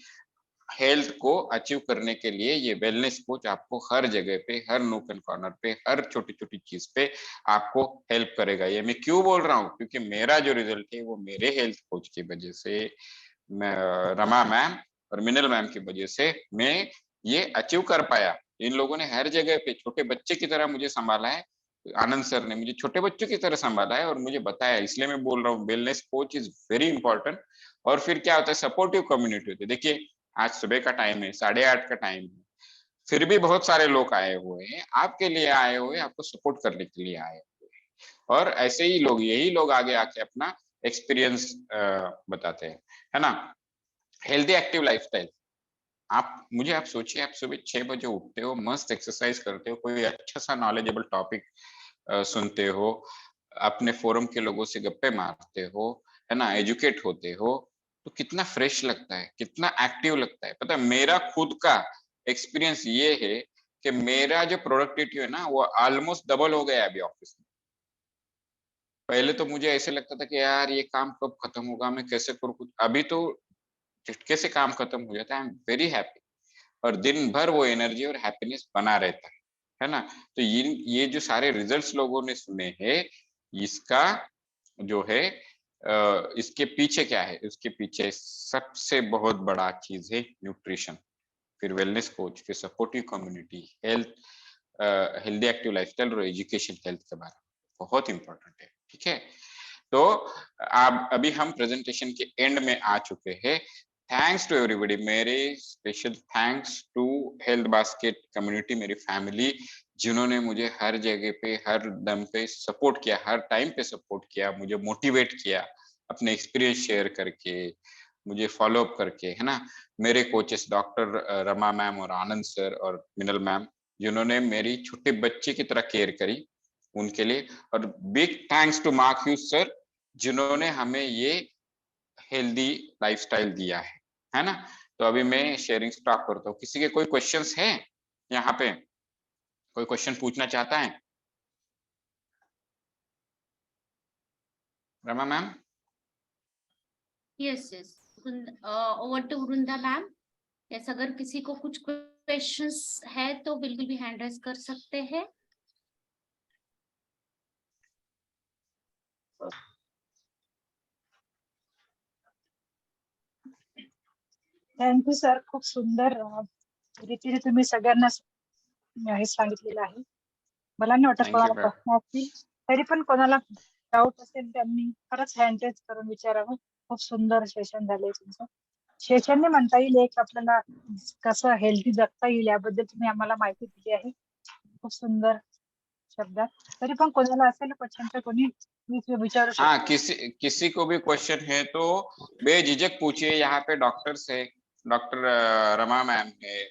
[SPEAKER 1] हेल्थ को अचीव करने के लिए ये वेलनेस कोच आपको हर जगह पे, हर नूक एंड कॉर्नर पे, हर छोटी छोटी चीज पे आपको हेल्प करेगा। ये मैं क्यों बोल रहा हूँ? क्योंकि मेरा जो रिजल्ट है वो मेरे हेल्थ कोच की वजह से, रमा मैम और मिनल मैम की वजह से मैं ये अचीव कर पाया। इन लोगों ने हर जगह पे छोटे बच्चे की तरह मुझे संभाला है, आनंद सर ने मुझे छोटे बच्चों की तरह संभाला है और मुझे बताया। इसलिए मैं बोल रहा हूँ wellness coach is very important. और फिर क्या होता है, सपोर्टिव कम्युनिटी होती है। देखिए आज सुबह का टाइम है, 8:30 का टाइम है, फिर भी बहुत सारे लोग आए हुए हैं, आपके लिए आए हुए, आपको सपोर्ट करने के लिए आए हुए हैं। और ऐसे ही लोग, यही लोग आगे आके अपना एक्सपीरियंस बताते हैं, है ना। हेल्दी एक्टिव लाइफस्टाइल, आप सोचिए, आप सुबह 6 बजे उठते हो, मस्त एक्सरसाइज करते हो, कोई अच्छा सा नॉलेजेबल टॉपिक सुनते हो, अपने फोरम के लोगों से गप्पे मारते हो, है ना, एजुकेट होते हो, तो कितना फ्रेश लगता है, कितना एक्टिव लगता है। पता है मेरा खुद का एक्सपीरियंस ये है कि मेरा जो प्रोडक्टिविटी है ना वो ऑलमोस्ट डबल हो गया है अभी ऑफिस में। पहले तो मुझे ऐसे लगता था कि यार ये काम कब खत्म होगा, मैं कैसे करूँ कुछ, अभी तो झटके से काम खत्म हो जाता है। आई एम वेरी हैप्पी और दिन भर वो एनर्जी और हैप्पीनेस बना रहता है ना। तो ये जो सारे रिजल्ट्स लोगों ने सुने हैं, इसका जो है इसके पीछे क्या है, उसके पीछे सबसे बहुत बड़ा चीज है न्यूट्रिशन, फिर वेलनेस कोच, फिर supportive community, healthy active lifestyle और एजुकेशन हेल्थ के बारे में बहुत इंपॉर्टेंट है, ठीक है। तो अब अभी हम प्रेजेंटेशन के एंड में आ चुके हैं। थैंक्स टू एवरीबॉडी, मेरे special thanks to health basket community, मेरी फैमिली, जिन्होंने मुझे हर जगह पे, हर दम पे सपोर्ट किया, हर टाइम पे सपोर्ट किया, मुझे मोटिवेट किया अपने एक्सपीरियंस शेयर करके, मुझे फॉलो अप करके, है ना। मेरे कोचेस डॉक्टर रमा मैम और आनंद सर और मिनल मैम, जिन्होंने मेरी छोटे बच्चे की तरह केयर करी, उनके लिए। और big thanks to Mark Hughes sir, जिन्होंने हमें ये हेल्दी लाइफस्टाइल दिया है ना। तो अभी मैं शेयरिंग स्टॉप करता हूँ। किसी के कोई क्वेश्चंस हैं यहाँ पे? कोई क्वेश्चन पूछना चाहता है? Rama ma'am?
[SPEAKER 2] Yes, over to Vrinda ma'am. Yes, अगर किसी को कुछ क्वेश्चंस है तो बिल्कुल भी हैंड रेज कर सकते हैं।
[SPEAKER 6] थँक्यू सर, खूप सुंदर रीतीने तुम्ही सगळ्यांना हे सांगितलेलं आहे. मला नाही वाटत
[SPEAKER 1] Thank you,
[SPEAKER 6] कोणाला
[SPEAKER 1] ma'am.
[SPEAKER 6] प्रश्न असतील, तरी पण कोणाला डाऊट असेल त्यांनी खरंच हँड रेज करून विचारावं. खूप सुंदर सेशन झालंय तुमचं. सेशनने म्हणता येईल एक आपल्याला कसं हेल्दी जगता येईल याबद्दल तुम्ही आम्हाला माहिती दिली आहे. खूप सुंदर शब्दात. तरी पण कोणाला असेल क्वेश्चन तर कोणी विचारू
[SPEAKER 1] हाँ,
[SPEAKER 6] शकतो.
[SPEAKER 1] किसी को भी क्वेश्चन है तो बेझिझक पूछिए। यहाँ पे डॉक्टर्स है, डॉक्टर रमा मैम है,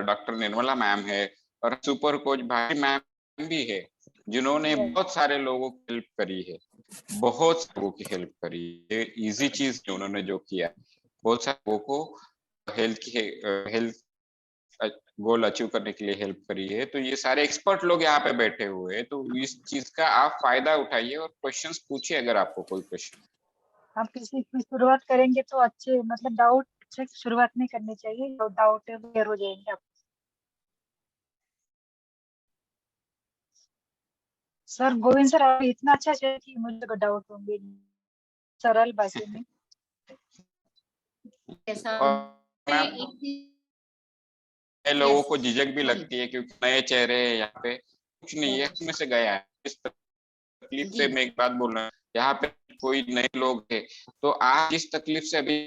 [SPEAKER 1] डॉक्टर निर्मला मैम है, और सुपर कोच भाई मैम भी है, जिन्होंने बहुत सारे लोगों की हेल्प करी है, बहुत लोगों की हेल्प करी है। इजी चीज उन्होंने जो किया, बहुत सारे लोगों को हेल्थ गोल अचीव करने के लिए हेल्प करी है। तो ये सारे एक्सपर्ट लोग यहाँ पे बैठे हुए हैं, तो इस चीज का आप फायदा उठाइए और क्वेश्चंस पूछिए अगर आपको कोई क्वेश्चन।
[SPEAKER 6] हम किसी की शुरुआत करेंगे तो अच्छे मतलब डाउट से शुरुआत नहीं करनी चाहिए, तो डाउट क्लियर हो जाएंगे आप। सर गोविंद सर आप इतना अच्छा शेयर कि मुझे को डाउट होंगे सरल भाषा में।
[SPEAKER 2] जैसा
[SPEAKER 1] नए लोगों को झिझक भी लगती है क्योंकि नए चेहरे हैं यहाँ पे, कुछ नहीं है, उसमें से गया है। इस तकलीफ से मैं एक बात बोल रहा हूँ, यहाँ पे कोई नए लोग है तो आप जिस तकलीफ से अभी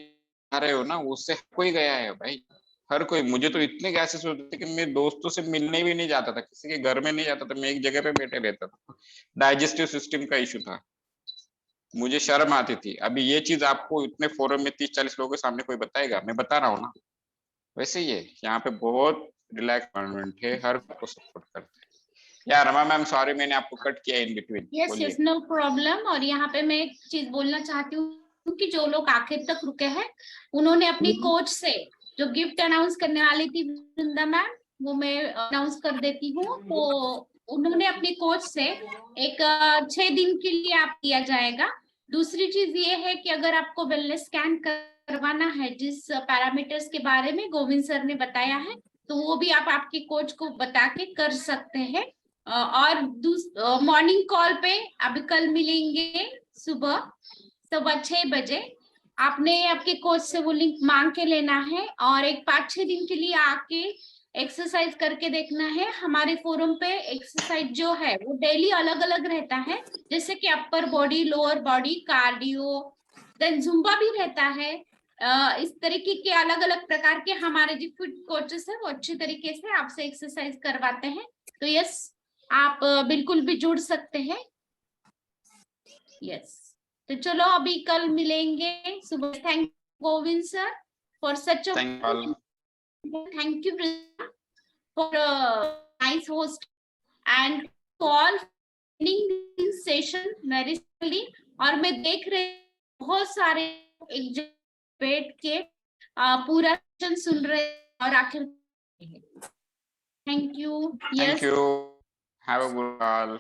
[SPEAKER 1] आ रहे हो ना, उससे कोई गया है भाई, हर कोई। मुझे तो इतने गैसेस होते थे कि मैं दोस्तों से मिलने भी नहीं जाता था, किसी के घर में नहीं जाता था, मैं एक जगह पे बैठे रहता था। डाइजेस्टिव सिस्टम का इशू था, मुझे शर्म आती थी। अभी ये चीज आपको इतने फोरम में 30-40 लोगों के सामने कोई बताएगा? मैं बता रहा हूँ ना। वैसे ही है, यहाँ पे बहुत रिलैक्स एनवायरनमेंट है, हर को सपोर्ट करते हैं। या रमा मैम सॉरी मैंने आपको कट किया in between.
[SPEAKER 2] Yes, no problem. और यहाँ पे मैं एक चीज बोलना चाहती हूँ कि जो लोग आखिर तक रुके हैं, उन्होंने अपनी कोच से जो गिफ्ट अनाउंस करने वाली थी वृंदा मैम, वो मैं अनाउंस कर देती हूँ। तो उन्होंने अपनी कोच से एक 6 दिन के लिए आप दिया जाएगा। दूसरी चीज ये है कि अगर आपको वेलनेस स्कैन करवाना है, जिस पैरामीटर्स के बारे में गोविंद सर ने बताया है, तो वो भी आप आपके कोच को बता के कर सकते हैं। और मॉर्निंग कॉल पे अभी कल मिलेंगे सुबह 6:15 बजे। आपने आपके कोच से वो लिंक मांग के लेना है और एक 5-6 दिन के लिए आके एक्सरसाइज करके देखना है। हमारे फोरम पे एक्सरसाइज जो है वो डेली अलग अलग रहता है, जैसे कि upper body, lower body, cardio, then Zumba भी रहता है। इस तरीके के अलग अलग प्रकार के हमारे जो फिट कोचेस है वो अच्छे तरीके से आपसे एक्सरसाइज करवाते हैं। तो यस, आप बिल्कुल भी जुड़ सकते हैं। यस, तो चलो अभी कल मिलेंगे सुबह। Thank Govind sir for such a thank you for nice host and call session very. और मैं देख रही बहुत सारे एक बैठ के पूरा सेशन सुन रहे और आखिर thank you.
[SPEAKER 1] Thank you, have a good call.